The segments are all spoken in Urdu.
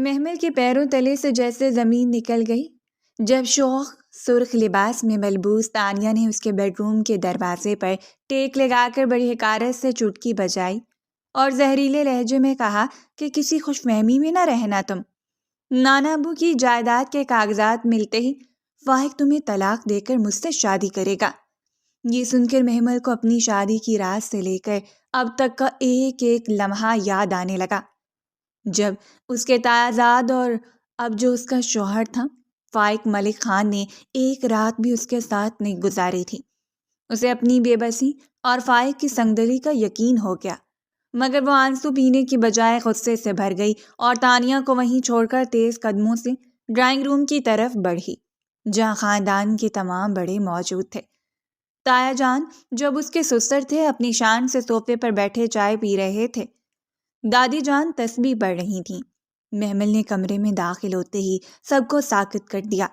محمل کے پیروں تلے سے جیسے زمین نکل گئی جب شوخ سرخ لباس میں ملبوس تانیہ نے اس کے بیڈ روم کے دروازے پر ٹیک لگا کر بڑی حقارت سے چٹکی بجائی اور زہریلے لہجے میں کہا کہ کسی خوش فہمی میں نہ رہنا تم۔ نانا ابو کی جائیداد کے کاغذات ملتے ہی فائق تمہیں طلاق دے کر مجھ سے شادی کرے گا۔ یہ سن کر محمل کو اپنی شادی کی رات سے لے کر اب تک کا ایک ایک لمحہ یاد آنے لگا، جب اس کے تایازاد اور اب جو اس کا شوہر تھا فائق ملک خان نے ایک رات بھی اس کے ساتھ نہیں گزاری تھی۔ اسے اپنی بے بسی اور فائق کی سنگدلی کا یقین ہو گیا، مگر وہ آنسو پینے کی بجائے غصے سے بھر گئی اور تانیہ کو وہیں چھوڑ کر تیز قدموں سے ڈرائنگ روم کی طرف بڑھی جہاں خاندان کے تمام بڑے موجود تھے۔ تایا جان جب اس کے سسر تھے اپنی شان سے صوفے پر بیٹھے چائے پی رہے تھے، دادی جان تسبیح پڑھ رہی تھیں۔ محمل نے کمرے میں داخل ہوتے ہی سب کو ساکت کر دیا۔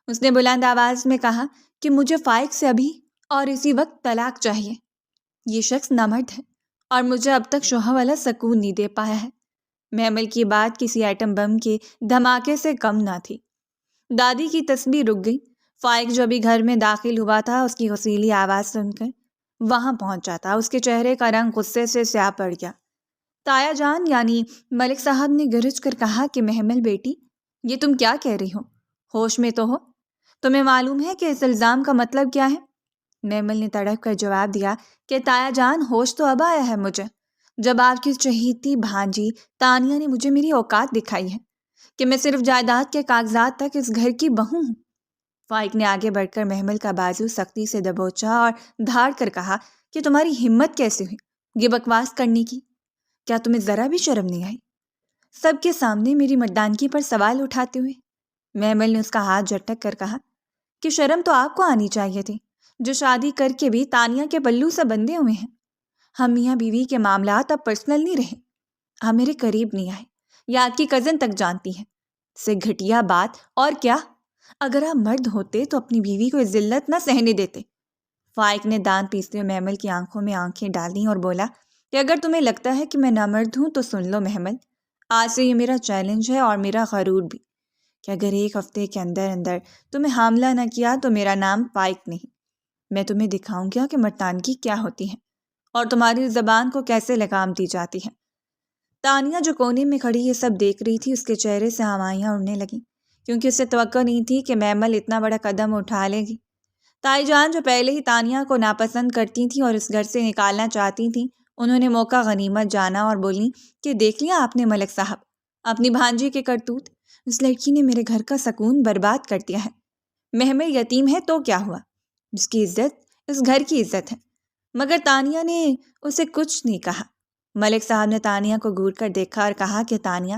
اس نے بلند آواز میں کہا کہ مجھے فائق سے ابھی اور اسی وقت طلاق چاہیے۔ یہ شخص نامرد ہے اور مجھے اب تک شوہر والا سکون نہیں دے پایا ہے۔ محمل کی بات کسی ایٹم بم کے دھماکے سے کم نہ تھی۔ دادی کی تسبیح رک گئی۔ فائق جو ابھی گھر میں داخل ہوا تھا اس کی غصیلی آواز سن کر وہاں پہنچا تھا۔ اس کے چہرے کا رنگ غصے سے سیاہ پڑ گیا۔ تایا جان یعنی ملک صاحب نے گرج کر کہا کہ محمل بیٹی، یہ تم کیا کہہ رہی ہو؟ ہوش میں تو ہو؟ تمہیں معلوم ہے کہ اس الزام کا مطلب کیا ہے؟ محمل نے تڑپ کر جواب دیا کہ تایا جان ہوش تو اب آیا ہے مجھے، جب آپ کی چہیتی بھانجی تانیہ نے مجھے میری اوقات دکھائی ہے کہ میں صرف جائیداد کے کاغذات تک اس گھر کی بہو ہوں۔ فائق نے آگے بڑھ کر محمل کا بازو سختی سے دبوچا اور دھاڑ کر کہا کہ تمہاری ہمت کیسے ہوئی یہ بکواس کرنے کی؟ کیا تمہیں ذرا بھی شرم نہیں آئی؟ سب کے سامنے میری مردانگی پر سوال اٹھاتے ہوئے محمل نے اس کا ہاتھ جھٹک کر کہا کہ شرم تو آپ کو آنی چاہیے تھی، جو شادی کر کے بھی تانیہ کے پلو سے بندھے ہوئے ہیں۔ ہم میاں بیوی کے معاملات اب پرسنل نہیں رہے، ہم میرے قریب نہیں آئے یا آپ کی کزن تک جانتی ہے سے گھٹیا بات۔ اور کیا اگر آپ مرد ہوتے تو اپنی بیوی کو ذلت نہ سہنے دیتے؟ فائق نے دانت پیستے ہوئے محمل کی آنکھوں میں آنکھیں ڈال دیں اور بولا کہ اگر تمہیں لگتا ہے کہ میں نامرد ہوں تو سن لو محمل، آج سے یہ میرا چیلنج ہے اور میرا غرور بھی کہ اگر ایک ہفتے کے اندر اندر تمہیں حاملہ نہ کیا تو میرا نام فائق نہیں۔ میں تمہیں دکھاؤں گا کہ مردانگی کیا ہوتی ہے اور تمہاری زبان کو کیسے لگام دی جاتی ہے۔ تانیہ جو کونے میں کھڑی یہ سب دیکھ رہی تھی، اس کے چہرے سے ہمائیاں اڑنے لگیں کیونکہ اسے توقع نہیں تھی کہ محمل اتنا بڑا قدم اٹھا لے گی۔ تائی جان جو پہلے ہی تانیہ کو ناپسند کرتی تھیں اور اس گھر سے نکالنا چاہتی تھیں، انہوں نے موقع غنیمت جانا اور بولی کہ دیکھ لیا آپ نے ملک صاحب اپنی بھانجی کے کرتوت، اس لڑکی نے میرے گھر کا سکون برباد کر دیا ہے۔ محمل یتیم ہے تو کیا ہوا، اس کی عزت اس گھر کی عزت ہے۔ مگر تانیہ نے اسے کچھ نہیں کہا۔ ملک صاحب نے تانیہ کو گھور کر دیکھا اور کہا کہ تانیہ،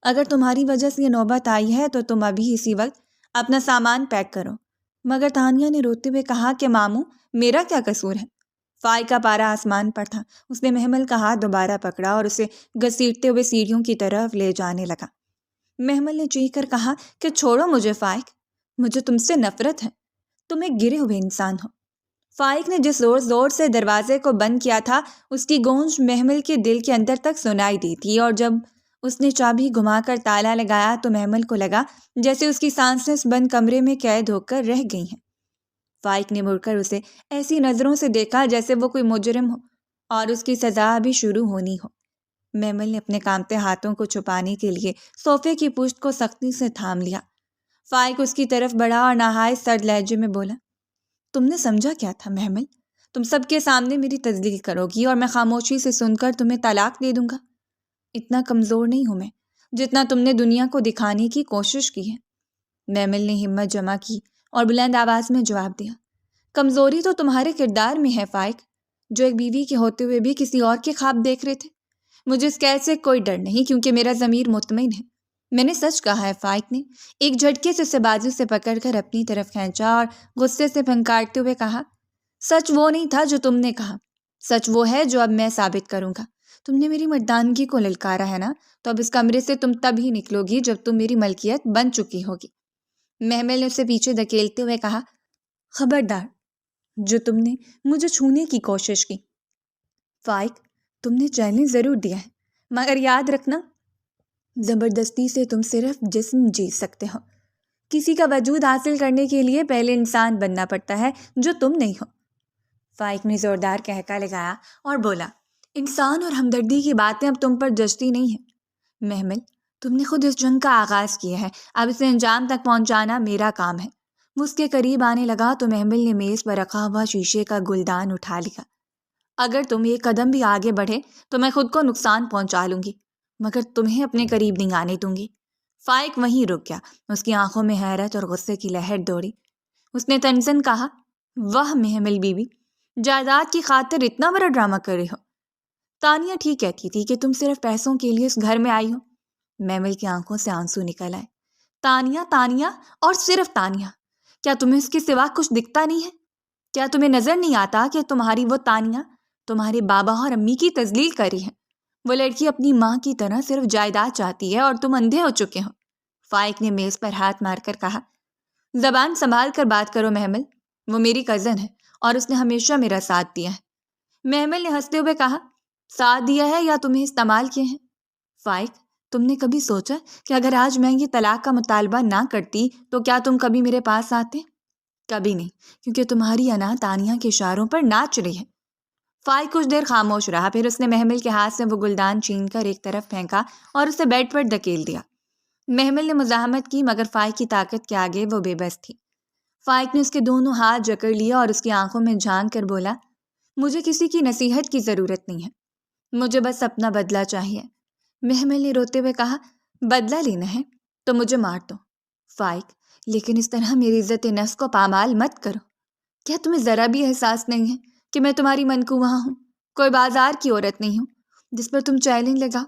اگر تمہاری وجہ سے یہ نوبت آئی ہے تو تم ابھی اسی وقت اپنا سامان پیک کرو۔ مگر تانیہ نے روتے ہوئے کہا کہ ماموں میرا کیا قصور ہے؟ فائق کا پارا آسمان پر تھا۔ اس نے محمل کا ہاتھ دوبارہ پکڑا اور اسے گھسیٹتے ہوئے سیڑھیوں کی طرف لے جانے لگا۔ محمل نے چیخ کر کہا کہ چھوڑو مجھے فائق، مجھے تم سے نفرت ہے، تم ایک گرے ہوئے انسان ہو۔ فائق نے جس زور سے دروازے کو بند کیا تھا اس کی گونج محمل کے دل کے اندر تک سنائی دی تھی، اور جب اس نے چابی گھما کر تالا لگایا تو محمل کو لگا جیسے اس کی سانسیں اس بند کمرے میں قید ہو کر رہ گئی ہیں۔ فائق نے مڑ کر اسے ایسی نظروں سے دیکھا جیسے وہ کوئی مجرم ہو اور اس کی سزا ابھی شروع ہونی ہو۔ محمل نے اپنے کانپتے ہاتھوں کو چھپانے کے لیے صوفے کی پشت کو سختی سے تھام لیا۔ فائق اس کی طرف بڑھا اور نہایت سرد لہجے میں بولا، تم نے سمجھا کیا تھا محمل؟ تم سب کے سامنے میری تذلیل کرو گی اور میں خاموشی سے سن کر تمہیں طلاق دے دوں گا؟ اتنا کمزور نہیں ہوں میں جتنا تم نے دنیا کو دکھانے کی کوشش کی ہے۔ محمل نے ہمت جمع کی اور بلند آواز میں جواب دیا، کمزوری تو تمہارے کردار میں ہے فائق، جو ایک بیوی کے ہوتے ہوئے بھی کسی اور کے خواب دیکھ رہے تھے۔ مجھے اس قید سے کوئی ڈر نہیں کیونکہ میرا ضمیر مطمئن ہے۔ میں نے سچ کہا ہے۔ فائق نے ایک جھٹکے سے اسے بازو سے پکڑ کر اپنی طرف کھینچا اور غصے سے پھنکارتے ہوئے کہا، سچ وہ نہیں تھا جو تم نے کہا، سچ وہ ہے جو اب میں ثابت کروں گا۔ تم نے میری مردانگی کو للکارا ہے نا، تو اب اس کمرے سے تم تب ہی نکلو گی جب تم میری ملکیت بن چکی ہوگی۔ محمل نے اسے پیچھے دھکیلتے ہوئے کہا، خبردار جو تم نے مجھے چھونے کی کوشش کی۔ فائق تم نے چیلنج ضرور دیا ہے، مگر یاد رکھنا زبردستی سے تم صرف جسم جیت سکتے ہو. کسی کا وجود حاصل کرنے کے لیے پہلے انسان بننا پڑتا ہے، جو تم نہیں ہو. فائق نے زوردار کہکا لگایا اور بولا، انسان اور ہمدردی کی باتیں اب تم پر جچتی نہیں ہیں. محمل، تم نے خود اس جنگ کا آغاز کیا ہے، اب اسے انجام تک پہنچانا میرا کام ہے. وہ اس کے قریب آنے لگا تو محمل نے میز پر رکھا ہوا شیشے کا گلدان اٹھا لیا. اگر تم ایک قدم بھی آگے بڑھے تو میں خود کو نقصان پہنچا لوں گی، مگر تمہیں اپنے قریب نہیں آنے دوں گی. فائق وہیں رک گیا. اس کی آنکھوں میں حیرت اور غصے کی لہر دوڑی. اس نے تنزن کہا، واہ محمل بی بی، جائیداد کی خاطر اتنا بڑا ڈرامہ کر رہے ہو. تانیہ ٹھیک کہتی تھی کہ تم صرف پیسوں کے لیے اس گھر میں آئی ہو. محمل کی آنکھوں سے آنسو نکل آئے. تانیہ، تانیہ اور صرف تانیہ. کیا تمہیں اس کے سوا کچھ دکھتا نہیں ہے؟ کیا تمہیں نظر نہیں آتا کہ تمہاری وہ تانیہ تمہارے بابا اور امی کی تذلیل کر رہی ہے؟ وہ لڑکی اپنی ماں کی طرح صرف جائیداد چاہتی ہے اور تم اندھے ہو چکے ہو. فائق نے میز پر ہاتھ مار کر کہا، زبان سنبھال کر بات کرو محمل. وہ میری کزن ہے اور اس نے ہمیشہ میرا ساتھ دیا ہے. محمل نے ہنستے ہوئے کہا، ساتھ دیا ہے یا تمہیں استعمال کیے ہیں؟ فائق، تم نے کبھی سوچا کہ اگر آج میں یہ طلاق کا مطالبہ نہ کرتی تو کیا تم کبھی میرے پاس آتے؟ کبھی نہیں، کیونکہ تمہاری انا تانیہ کے اشاروں پر ناچ رہی ہے. فائق کچھ دیر خاموش رہا، پھر اس نے محمل کے ہاتھ سے وہ گلدان چھین کر ایک طرف پھینکا اور اسے بیڈ پر دھکیل دیا. محمل نے مزاحمت کی، مگر فائق کی طاقت کے آگے وہ بے بس تھی. فائق نے اس کے دونوں ہاتھ جکڑ لیا اور اس کی آنکھوں میں جھانک کر بولا، مجھے کسی کی نصیحت کی ضرورت نہیں ہے، مجھے بس اپنا بدلہ چاہیے. محمل نے روتے ہوئے کہا، بدلہ لینا ہے تو مجھے مار دو. فائق، لیکن اس طرح میری عزت نفس کو پامال مت کرو. کیا تمہیں ذرا بھی احساس نہیں ہے کہ میں تمہاری منکوہ ہوں، کوئی بازار کی عورت نہیں ہوں جس پر تم چیلنج لگاؤ؟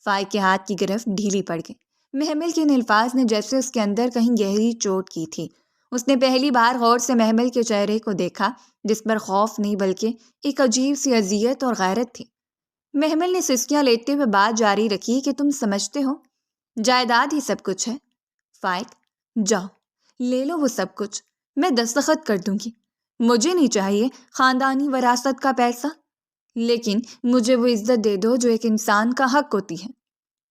فائق کے ہاتھ کی گرفت ڈھیلی پڑ گئی. محمل کے ان الفاظ نے جیسے اس کے اندر کہیں گہری چوٹ کی تھی. اس نے پہلی بار غور سے محمل کے چہرے کو دیکھا، جس پر خوف نہیں بلکہ ایک عجیب سی اذیت اور غیرت تھی. محمل نے سسکیاں لیتے ہوئے بات جاری رکھی کہ تم سمجھتے ہو جائیداد ہی سب کچھ ہے. فائق، جاؤ لے لو وہ سب کچھ، میں دستخط کر دوں گی. مجھے نہیں چاہیے خاندانی وراثت کا پیسہ، لیکن مجھے وہ عزت دے دو جو ایک انسان کا حق ہوتی ہے.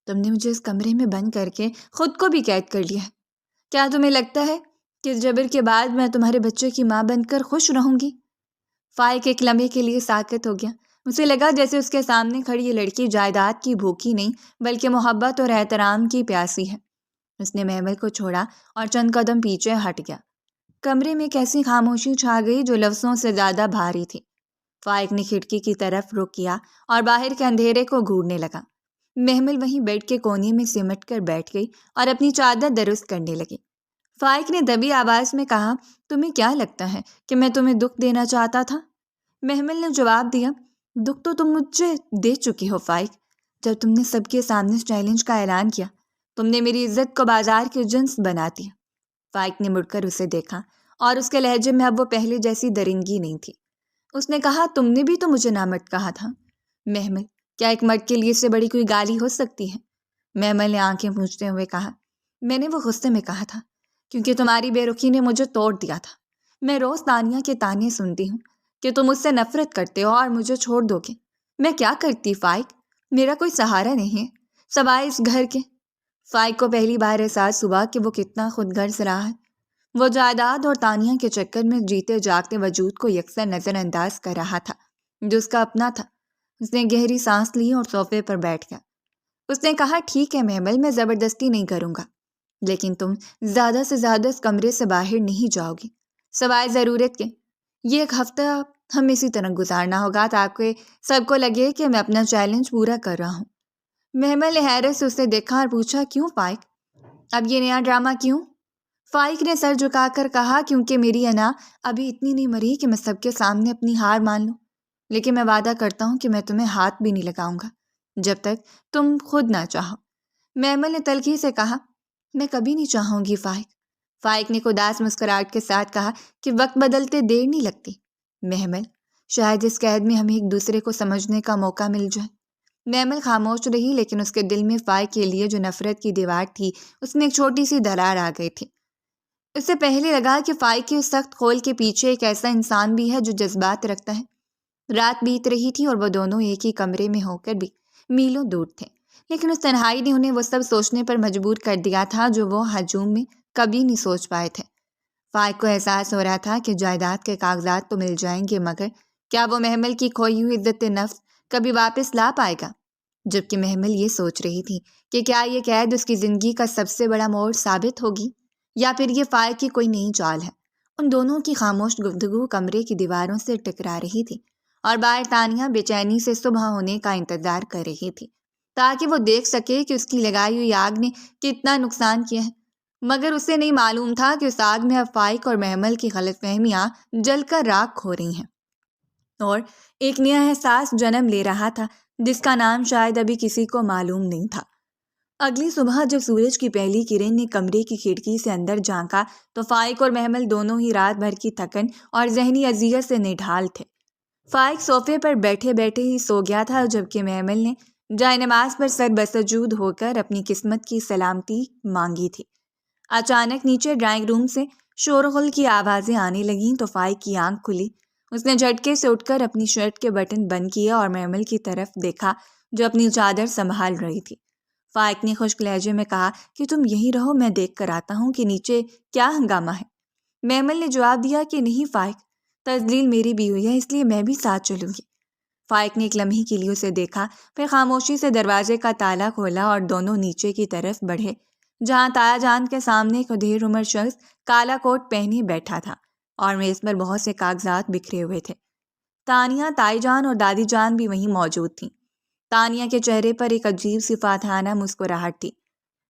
تم نے مجھے اس کمرے میں بند کر کے خود کو بھی قید کر لیا ہے. کیا تمہیں لگتا ہے کہ اس جبر کے بعد میں تمہارے بچے کی ماں بن کر خوش رہوں گی؟ فائق ایک لمحے کے لیے ساکت ہو گیا. اسے لگا جیسے اس کے سامنے کھڑی یہ لڑکی جائیداد کی بھوکی نہیں بلکہ محبت اور احترام کی پیاسی ہے. اس نے محمل کو چھوڑا اور چند قدم پیچھے ہٹ گیا. کمرے میں ایک ایسی خاموشی چھا گئی جو لفظوں سے زیادہ بھاری تھی. فائق نے کھڑکی کی طرف رخ کیا اور باہر کے اندھیرے کو گھورنے لگا. محمل وہیں بیڈ کے کونے میں سمٹ کر بیٹھ گئی اور اپنی چادر درست کرنے لگی. فائق نے دبی آواز میں کہا، تمہیں کیا لگتا ہے کہ میں تمہیں دکھ دینا چاہتا تھا؟ محمل نے جواب دیا، دکھ تو تم مجھے دے چکی ہو فائق. جب تم نے سب کے سامنے چیلنج کا اعلان کیا، تم نے میری عزت کو بازار کے جنس بنا دیا. فائق نے مڑ کر اسے دیکھا اور اس کے لہجے میں اب وہ پہلے جیسی درندگی نہیں تھی. اس نے کہا، تم نے بھی تو مجھے نامرد کہا تھا. محمل، کیا ایک مرد کے لیے اس سے بڑی کوئی گالی ہو سکتی ہے؟ محمل نے آنکھیں پوچھتے ہوئے کہا، میں نے وہ غصے میں کہا تھا کیونکہ تمہاری بے رخی نے مجھے توڑ دیا تھا. میں روز تانیہ کے تانے سنتی ہوں کہ تم مجھ سے نفرت کرتے ہو اور مجھے چھوڑ دو گے. میں کیا کرتی فائق؟ میرا کوئی سہارا نہیں ہے سوائے اس گھر کے. فائق کو پہلی بار احساس ہوا کہ وہ کتنا خود غرض رہا ہے. وہ جائیداد اور تانیہ کے چکر میں جیتے جاگتے وجود کو یکسر نظر انداز کر رہا تھا جو اس کا اپنا تھا. اس نے گہری سانس لی اور صوفے پر بیٹھ گیا. اس نے کہا، ٹھیک ہے محمل، میں زبردستی نہیں کروں گا، لیکن تم زیادہ سے زیادہ اس کمرے سے باہر نہیں جاؤ گی سوائے ضرورت کے. یہ ایک ہفتہ ہمیں اسی طرح گزارنا ہوگا تاکہ سب کو لگے کہ میں اپنا چیلنج پورا کر رہا ہوں. محمل نے حیرت سے اسے دیکھا اور پوچھا، کیوں فائق؟ اب یہ نیا ڈرامہ کیوں؟ فائق نے سر جھکا کر کہا، کیونکہ میری انا ابھی اتنی نہیں مری کہ میں سب کے سامنے اپنی ہار مان لوں. لیکن میں وعدہ کرتا ہوں کہ میں تمہیں ہاتھ بھی نہیں لگاؤں گا جب تک تم خود نہ چاہو. محمل نے تلخی سے کہا، میں کبھی نہیں چاہوں گی فائق. فائق نے اداس مسکراہٹ کے ساتھ کہا کہ وقت بدلتے دیر نہیں لگتی. محمل، شاید اس قید میں ہمیں ایک دوسرے کو سمجھنے کا موقع مل جائے. محمل خاموش رہی، لیکن اس کے دل میں فائق کے لیے جو نفرت کی دیوار تھی اس میں ایک چھوٹی سی دراڑ آ گئی تھی. اس سے پہلے لگا کہ فائق کے اس سخت قول کے پیچھے ایک ایسا انسان بھی ہے جو جذبات رکھتا ہے. رات بیت رہی تھی اور وہ دونوں ایک ہی کمرے میں ہو کر بھی میلوں دور تھے، لیکن اس تنہائی نے انہیں وہ سب سوچنے پر مجبور کر دیا تھا جو وہ ہجوم میں کبھی نہیں سوچ پائے تھے۔ فائق کو احساس ہو رہا تھا کہ جائیداد کے کاغذات تو مل جائیں گے، مگر کیا وہ محمل کی کھوئی ہوئی عزت نفس کبھی واپس لا پائے گا؟ جبکہ محمل یہ سوچ رہی تھی کہ کیا یہ قید اس کی زندگی کا سب سے بڑا موڑ ثابت ہوگی، یا پھر یہ فائق کی کوئی نئی چال ہے۔ ان دونوں کی خاموش گفتگو کمرے کی دیواروں سے ٹکرا رہی تھی، اور باہر تانیہ بے چینی سے صبح ہونے کا انتظار کر رہی تھی تاکہ وہ دیکھ سکے کہ اس کی لگائی ہوئی آگ نے کتنا نقصان کیا ہے۔ مگر اسے نہیں معلوم تھا کہ اس آگ میں اب فائق اور محمل کی غلط فہمیاں جل کر راکھ ہو رہی ہیں، اور ایک نیا احساس جنم لے رہا تھا جس کا نام شاید ابھی کسی کو معلوم نہیں تھا۔ اگلی صبح جب سورج کی پہلی کرن نے کمرے کی کھڑکی سے اندر جھانکا تو فائق اور محمل دونوں ہی رات بھر کی تھکن اور ذہنی اذیت سے نڈھال تھے۔ فائق صوفے پر بیٹھے بیٹھے ہی سو گیا تھا، جبکہ محمل نے جائے نماز پر سر بسجود ہو کر اپنی قسمت کی سلامتی مانگی تھی۔ اچانک نیچے ڈرائنگ روم سے شور و غل کی آوازیں آنے لگیں تو فائق کی آنکھ کھلی۔ اس نے جھٹکے سے اٹھ کر اپنی شرٹ کے بٹن بند کیے اور محمل کی طرف دیکھا جو اپنی چادر سنبھال رہی تھی۔ فائق نے خشک لہجے میں کہا کہ تم یہی رہو، میں دیکھ کر آتا ہوں کہ نیچے کیا ہنگامہ ہے۔ محمل نے جواب دیا کہ نہیں فائق، تذلیل میری بھی ہوئی ہے، اس لیے میں بھی ساتھ چلوں گی۔ فائق نے ایک لمحے کے لیے اسے دیکھا، پھر خاموشی سے دروازے کا تالا کھولا اور دونوں نیچے کی طرف بڑھے، جہاں تایا جان کے سامنے ایک ادھیر عمر شخص کالا کوٹ پہنے بیٹھا تھا اور میز پر بہت سے کاغذات بکھرے ہوئے تھے۔ تانیہ، تائی جان اور دادی جان بھی وہیں موجود تھیں۔ تانیہ کے چہرے پر ایک عجیب سی فاتحانہ مسکراہٹ تھی۔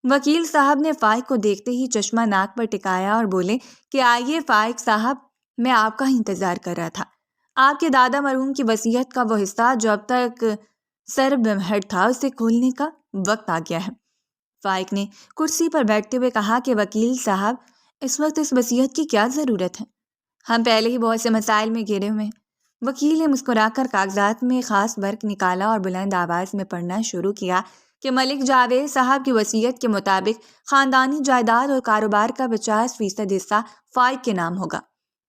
وکیل صاحب نے فائق کو دیکھتے ہی چشمہ ناک پر ٹکایا اور بولے کہ آئیے فائق صاحب، میں آپ کا ہی انتظار کر رہا تھا۔ آپ کے دادا مرحوم کی وصیت کا وہ حصہ جو اب تک سر بمہر تھا، اسے کھولنے کا وقت آ گیا ہے۔ فائق نے کرسی پر بیٹھتے ہوئے کہا کہ وکیل صاحب، اس وقت اس وصیت کی کیا ضرورت ہے؟ ہم پہلے ہی بہت سے مسائل میں گھرے ہوئے ہیں۔ وکیل نے مسکرا کر کاغذات میں خاص ورق نکالا اور بلند آواز میں پڑھنا شروع کیا کہ ملک جاوید صاحب کی وصیت کے مطابق خاندانی جائیداد اور کاروبار کا 50% حصہ فائق کے نام ہوگا،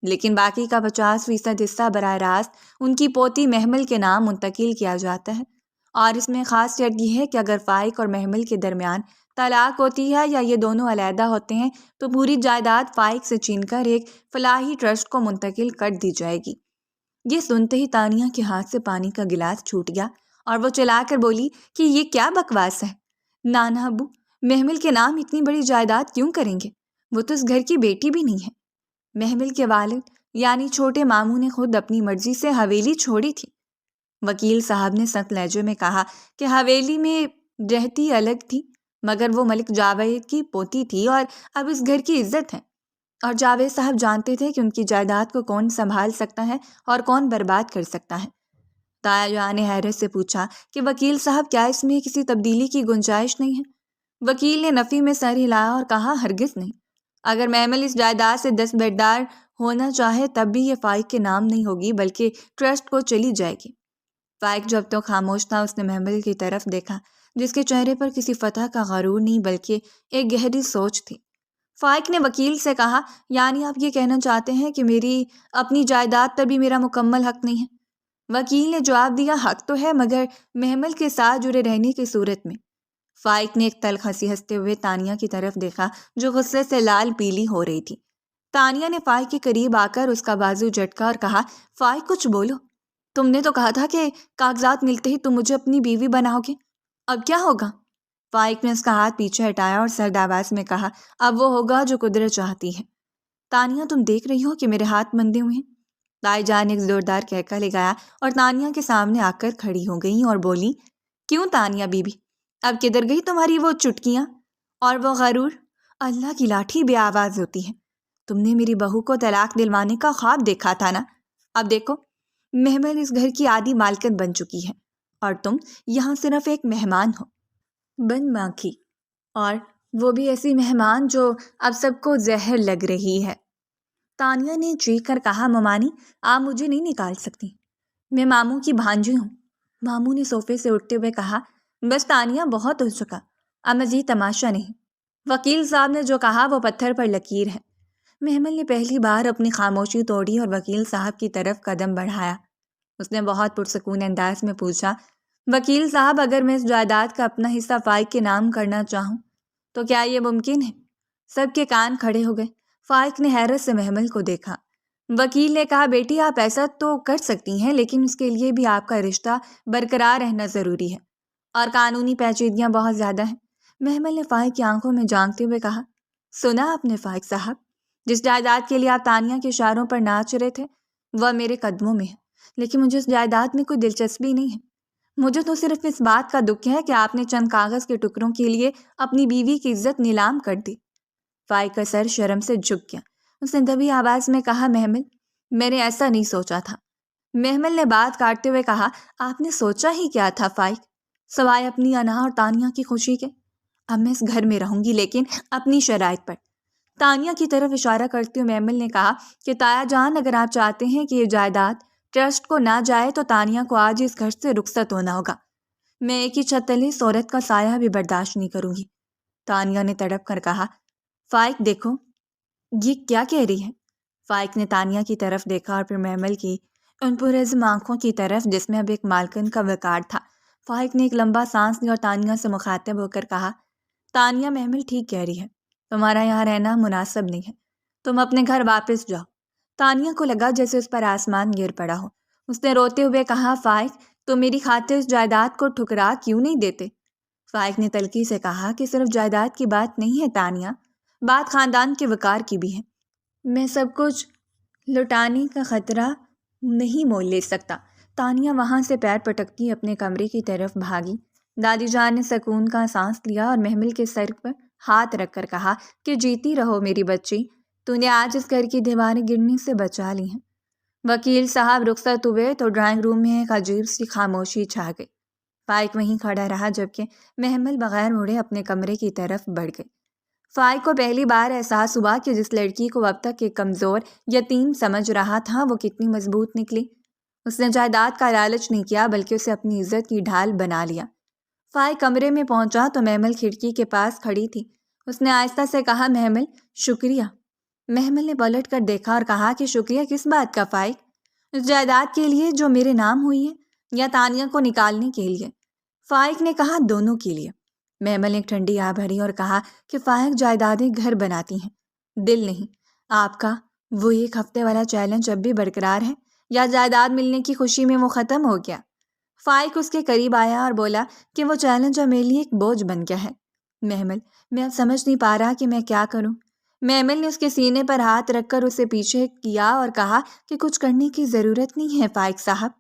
لیکن باقی کا 50% حصہ براہ راست ان کی پوتی محمل کے نام منتقل کیا جاتا ہے، اور اس میں خاص شرط یہ ہے کہ اگر فائق اور محمل کے درمیان طلاق ہوتی ہے یا یہ دونوں علیحدہ ہوتے ہیں تو پوری جائیداد فائق سے چھین کر ایک فلاحی ٹرسٹ کو منتقل کر دی جائے گی۔ یہ سنتے ہی تانیہ کے ہاتھ سے پانی کا گلاس چھوٹ گیا اور وہ چلا کر بولی کہ یہ کیا بکواس ہے؟ نانا ابو، محمل کے نام اتنی بڑی جائیداد کیوں کریں گے؟ وہ تو اس گھر کی بیٹی بھی نہیں ہے۔ محمل کے والد یعنی چھوٹے ماموں نے خود اپنی مرضی سے حویلی چھوڑی تھی۔ وکیل صاحب نے سخت لہجے میں کہا کہ حویلی میں رہتی الگ تھی، مگر وہ ملک جاوید کی پوتی تھی اور اب اس گھر کی عزت ہے، اور جاوید صاحب جانتے تھے کہ ان کی جائیداد کو کون سنبھال سکتا ہے اور کون برباد کر سکتا ہے۔ تایا جان نے حیرت سے پوچھا کہ وکیل صاحب، کیا اس میں کسی تبدیلی کی گنجائش نہیں ہے؟ وکیل نے نفی میں سر ہلایا اور کہا ہرگز نہیں۔ اگر محمل اس جائیداد سے دستبردار ہونا چاہے تب بھی یہ فائق کے نام نہیں ہوگی بلکہ ٹرسٹ کو چلی جائے گی۔ فائق جب تک خاموش تھا اس نے محمل کی طرف دیکھا جس کے چہرے پر کسی فتح کا غرور نہیں بلکہ ایک گہری سوچ تھی۔ فائق نے وکیل سے کہا یعنی آپ یہ کہنا چاہتے ہیں کہ میری اپنی جائیداد پر بھی میرا مکمل حق نہیں ہے؟ وکیل نے جواب دیا حق تو ہے مگر محمل کے ساتھ جڑے رہنے کی صورت میں۔ فائق نے ایک تلخ ہنسی ہنستے ہوئے تانیہ کی طرف دیکھا جو غصے سے لال پیلی ہو رہی تھی۔ تانیہ نے فائق کے قریب آ کر اس کا بازو جھٹکا اور کہا فائق کچھ بولو، تم نے تو کہا تھا کہ کاغذات ملتے ہی تم مجھے اپنی بیوی بناؤ گے، اب کیا ہوگا؟ فائق نے اس کا ہاتھ پیچھے ہٹایا اور سرد آواز میں کہا اب وہ ہوگا جو قدرت چاہتی ہے۔ تانیہ تم دیکھ رہی ہو کہ میرے ہاتھ بندھے ہوئے ہیں؟ تائی جان ایک زوردار کہکا لگایا اور تانیہ کے سامنے آ کر کھڑی ہو گئی اور بولی کیوں تانیہ بی بی، اب کدھر گئی تمہاری وہ چٹکیاں اور وہ غرور؟ اللہ کی لاٹھی بے آواز ہوتی ہے۔ تم نے میری بہو کو طلاق دلوانے کا خواب دیکھا تھا نا، اب دیکھو محمل اس گھر کی آدھی مالکت بن چکی ہے اور تم یہاں صرف ایک مہمان ہو، بن ماں کی، اور وہ بھی ایسی مہمان جو اب سب کو زہر لگ رہی ہے۔ تانیہ نے چیخ کر کہا ممانی، آپ مجھے نہیں نکال سکتی، میں ماموں کی بھانجی ہوں۔ ماموں نے صوفے سے اٹھتے ہوئے کہا بس تانیہ بہت ہو چکا، اب مزید تماشا نہیں۔ وکیل صاحب نے جو کہا وہ پتھر پر لکیر ہے۔ محمل نے پہلی بار اپنی خاموشی توڑی اور وکیل صاحب کی طرف قدم بڑھایا۔ اس نے بہت پرسکون انداز میں پوچھا وکیل صاحب، اگر میں اس جائیداد کا اپنا حصہ فائق کے نام کرنا چاہوں تو کیا یہ ممکن ہے؟ سب کے کان کھڑے ہو گئے۔ فائق نے حیرت سے محمل کو دیکھا۔ وکیل نے کہا، بیٹی آپ ایسا تو کر سکتی ہیں، لیکن اس کے لیے بھی آپ کا رشتہ برقرار رہنا ضروری ہے اور قانونی پیچیدگیاں بہت زیادہ ہیں۔ محمل نے فائق کی آنکھوں میں جھانکتے ہوئے کہا، سنا آپ نے فائق صاحب، جس جائیداد کے لیے آپ تانیہ کے اشاروں پر ناچ رہے تھے وہ میرے قدموں میں ہے، لیکن مجھے اس جائیداد میں کوئی دلچسپی نہیں ہے۔ مجھے تو صرف اس بات کا دکھ ہے کہ آپ نے چند کاغذ کے ٹکڑوں کے لیے اپنی بیوی کی عزت نیلام کر دی۔ فائق کا سر شرم سے جھک گیا۔ اس نے دبی آواز میں کہا، محمل، میں نے ایسا نہیں سوچا تھا۔ محمل نے بات کاٹتے ہوئے کہا، آپ نے سوچا ہی کیا تھا فائق، سوائے اپنی انا اور تانیہ کی خوشی کے؟ اب میں اس گھر میں رہوں گی، لیکن اپنی شرائط پر۔ تانیہ کی طرف اشارہ کرتے ہوئے محمل نے کہا کہ تایا جان، اگر آپ چاہتے ہیں کہ یہ جائیداد ٹرسٹ کو نہ جائے تو تانیہ کو آج اس گھر سے رخصت ہونا ہوگا۔ میں ایک ہی چھت تلے اس عورت کا سایہ بھی برداشت نہیں کروں گی۔ تانیہ نے تڑپ کر کہا، فائق دیکھو، یہ کیا کہہ رہی ہے؟ فائق نے تانیہ کی طرف دیکھا اور پھر محمل کی ان پرعزم آنکھوں کی طرف جس میں اب ایک مالکن کا وقار تھا۔ فائق نے ایک لمبا سانس لیا اور تانیہ سے مخاطب ہو کر کہا، تانیہ، محمل ٹھیک کہہ رہی ہے، تمہارا یہاں رہنا مناسب نہیں ہے، تم اپنے گھر واپس جاؤ۔ تانیہ کو لگا جیسے اس پر آسمان گر پڑا ہو۔ اس نے روتے ہوئے کہا، فائق، تو میری خاطر اس جائیداد کو ٹھکرا کیوں نہیں دیتے؟ فائق نے تلخی سے کہا کہ صرف جائیداد کی بات نہیں ہے تانیہ، بات خاندان کے وقار کی بھی ہے۔ میں سب کچھ لٹانے کا خطرہ نہیں مول لے سکتا۔ تانیہ وہاں سے پیر پٹکتی اپنے کمرے کی طرف بھاگی۔ دادی جان نے سکون کا سانس لیا اور محمل کے سر پر ہاتھ رکھ کر کہا کہ جیتی رہو میری بچی، تو نے آج اس گھر کی دیواریں گرنے سے بچا لی ہیں۔ وکیل صاحب رخصت ہوئے تو ڈرائنگ روم میں ایک عجیب سی خاموشی چھا گئی۔ فائق وہیں کھڑا رہا جبکہ محمل بغیر مڑے اپنے کمرے کی طرف بڑھ گئی۔ فائق کو پہلی بار احساس ہوا کہ جس لڑکی کو اب تک ایک کمزور یتیم سمجھ رہا تھا وہ کتنی مضبوط نکلی۔ اس نے جائیداد کا لالچ نہیں کیا بلکہ اسے اپنی عزت کی ڈھال بنا لیا۔ فائق کمرے میں پہنچا تو محمل کھڑکی کے پاس کھڑی تھی۔ اس نے آہستہ سے کہا، محمل، شکریہ۔ محمل نے پلٹ کر دیکھا اور کہا کہ شکریہ کس بات کا فائق؟ اس جائیداد کے لیے جو میرے نام ہوئی ہے یا تانیہ کو نکالنے کے لیے؟ فائق نے کہا، دونوں کے لیے۔ محمل نے ایک ٹھنڈی آہ بھری اور کہا کہ فائق جائیدادیں گھر بناتی ہیں، دل نہیں۔ آپ کا وہ ایک ہفتے والا چیلنج اب بھی برقرار ہے یا جائیداد ملنے کی خوشی میں وہ ختم ہو گیا؟ فائق اس کے قریب آیا اور بولا کہ وہ چیلنج اب میرے لیے ایک بوجھ بن گیا ہے۔ محمل، میں اب سمجھ نہیں پا رہا کہ میں کیا کروں۔ محمل نے اس کے سینے پر ہاتھ رکھ کر اسے پیچھے کیا اور کہا کہ کچھ کرنے کی ضرورت نہیں ہے فائق صاحب،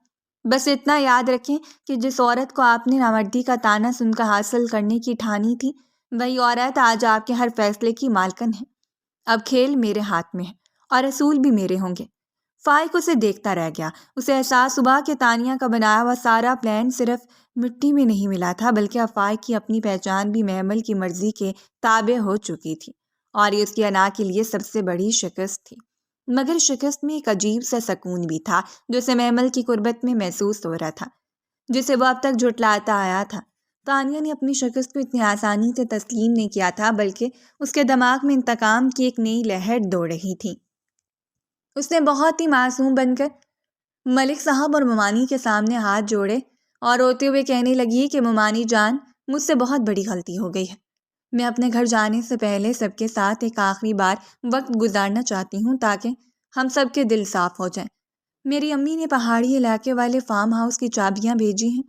بس اتنا یاد رکھیں کہ جس عورت کو آپ نے نامردی کا طعنہ سن کر حاصل کرنے کی ٹھانی تھی وہی عورت آج آپ کے ہر فیصلے کی مالکن ہے۔ اب کھیل میرے ہاتھ میں ہے اور اصول بھی میرے ہوں گے۔ فائق اسے دیکھتا رہ گیا۔ اسے احساس ہوا کہ تانیہ کا بنایا ہوا سارا پلان صرف مٹی میں نہیں ملا تھا بلکہ اب فائق کی اپنی پہچان بھی محمل کی مرضی کے تابع ہو چکی تھی اور یہ اس کی انا کے لیے سب سے بڑی شکست تھی۔ مگر شکست میں ایک عجیب سا سکون بھی تھا جو اسے محمل کی قربت میں محسوس ہو رہا تھا، جسے وہ اب تک جھٹلاتا آیا تھا۔ تانیہ نے اپنی شکست کو اتنی آسانی سے تسلیم نہیں کیا تھا بلکہ اس کے دماغ میں انتقام کی ایک نئی لہر دوڑ رہی تھی۔ اس نے بہت ہی معصوم بن کر ملک صاحب اور ممانی کے سامنے ہاتھ جوڑے اور روتے ہوئے کہنے لگی کہ ممانی جان، مجھ سے بہت بڑی غلطی ہو گئی ہے۔ میں اپنے گھر جانے سے پہلے سب کے ساتھ ایک آخری بار وقت گزارنا چاہتی ہوں تاکہ ہم سب کے دل صاف ہو جائیں۔ میری امی نے پہاڑی علاقے والے فارم ہاؤس کی چابیاں بھیجی ہیں،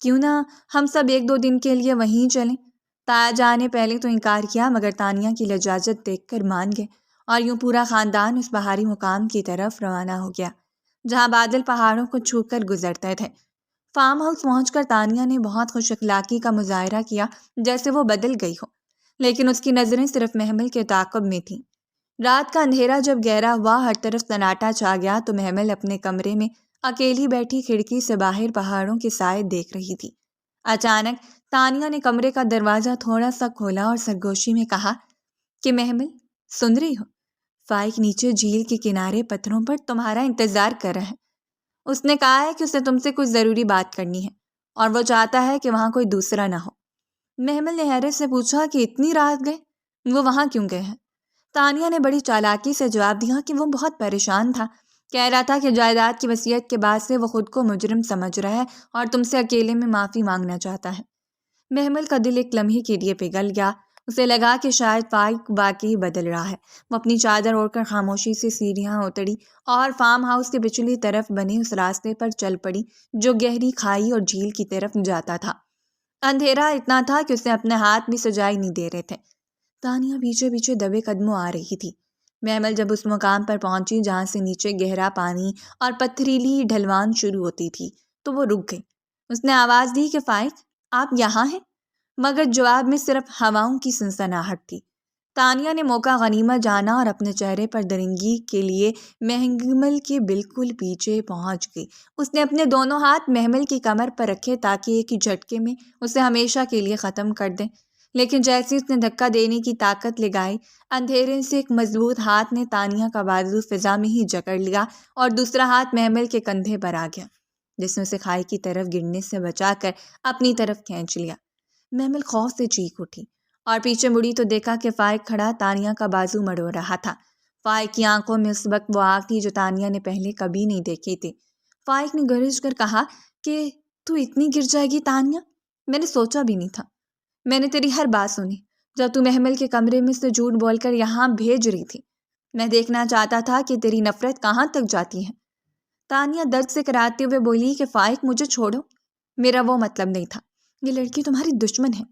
کیوں نہ ہم سب 1-2 دن کے لیے وہیں چلیں؟ تایا جان نے پہلے تو انکار کیا مگر تانیہ کی لجاجت دیکھ کر مان گئے اور یوں پورا خاندان اس پہاڑی مقام کی طرف روانہ ہو گیا جہاں بادل پہاڑوں کو چھو کر گزرتے تھے۔ فارم ہاؤس پہنچ کر تانیہ نے بہت خوش اخلاقی کا مظاہرہ کیا جیسے وہ بدل گئی ہو، لیکن اس کی نظریں صرف محمل کے تعاقب میں تھیں۔ رات کا اندھیرا جب گہرا ہوا، ہر طرف سناٹا چھا گیا تو محمل اپنے کمرے میں اکیلی بیٹھی کھڑکی سے باہر پہاڑوں کے سائے دیکھ رہی تھی۔ اچانک تانیہ نے کمرے کا دروازہ تھوڑا سا کھولا اور سرگوشی میں کہا کہ محمل، سن رہی ہو؟ فائق نیچے جھیل کے کنارے پتھروں پر تمہارا انتظار کر رہا ہے۔ اس نے کہا ہے کہ اسے تم سے کچھ ضروری بات کرنی ہے اور وہ چاہتا ہے کہ وہاں کوئی دوسرا نہ ہو۔ محمل نے حیرت سے پوچھا کہ اتنی رات گئے، وہ وہاں کیوں گئے ہیں؟ تانیہ نے بڑی چالاکی سے جواب دیا کہ وہ بہت پریشان تھا کہہ رہا تھا کہ جائیداد کی وصیت کے بعد سے وہ خود کو مجرم سمجھ رہا ہے اور تم سے اکیلے میں معافی مانگنا چاہتا ہے۔ محمل کا دل ایک لمحے کے لیے پگھل گیا۔ اسے لگا کہ شاید فائق واقعی بدل رہا ہے۔ وہ اپنی چادر اوڑھ کر خاموشی سے سیڑھیاں اتری اور فارم ہاؤس کے پچھلی طرف بنے اس راستے پر چل پڑی جو گہری کھائی اور جھیل کی طرف جاتا تھا۔ اندھیرا اتنا تھا کہ اسے اپنے ہاتھ بھی سجائی نہیں دے رہے تھے۔ تانیہ پیچھے پیچھے دبے قدموں آ رہی تھی۔ محمل جب اس مقام پر پہنچی جہاں سے نیچے گہرا پانی اور پتھریلی ڈھلوان شروع ہوتی تھی تو وہ رک گئی۔ اس نے آواز دی کہ فائق، آپ یہاں ہیں؟ مگر جواب میں صرف ہواؤں کی سنسناہٹ تھی۔ تانیہ نے موقع غنیمت جانا اور اپنے چہرے پر درنگی کے لیے محمل کے بالکل پیچھے پہنچ گئی۔ اس نے اپنے دونوں ہاتھ محمل کی کمر پر رکھے تاکہ ایک ہی جھٹکے میں اسے ہمیشہ کے لیے ختم کر دیں، لیکن جیسے اس نے دھکا دینے کی طاقت لگائی، اندھیرے سے ایک مضبوط ہاتھ نے تانیہ کا بازو فضا میں ہی جکڑ لیا اور دوسرا ہاتھ محمل کے کندھے پر آ گیا، جس نے اسے کھائی کی طرف گرنے سے بچا کر اپنی طرف کھینچ لیا۔ محمل خوف سے چیخ اٹھی اور پیچھے مڑی تو دیکھا کہ فائق کھڑا تانیہ کا بازو مڑو رہا تھا۔ فائق کی آنکھوں میں اس وقت وہ آگ تھی جو تانیہ نے پہلے کبھی نہیں دیکھی تھی۔ فائق نے گرج کر کہا کہ تو اتنی گر جائے گی تانیہ؟ میں نے سوچا بھی نہیں تھا۔ میں نے تیری ہر بات سنی جب تو محمل کے کمرے میں سے جھوٹ بول کر یہاں بھیج رہی تھی۔ میں دیکھنا چاہتا تھا کہ تیری نفرت کہاں تک جاتی ہے۔ تانیہ درد سے کراتے ہوئے بولی کہ فائق مجھے چھوڑو، میرا وہ مطلب نہیں تھا، یہ لڑکی تمہاری دشمن ہے۔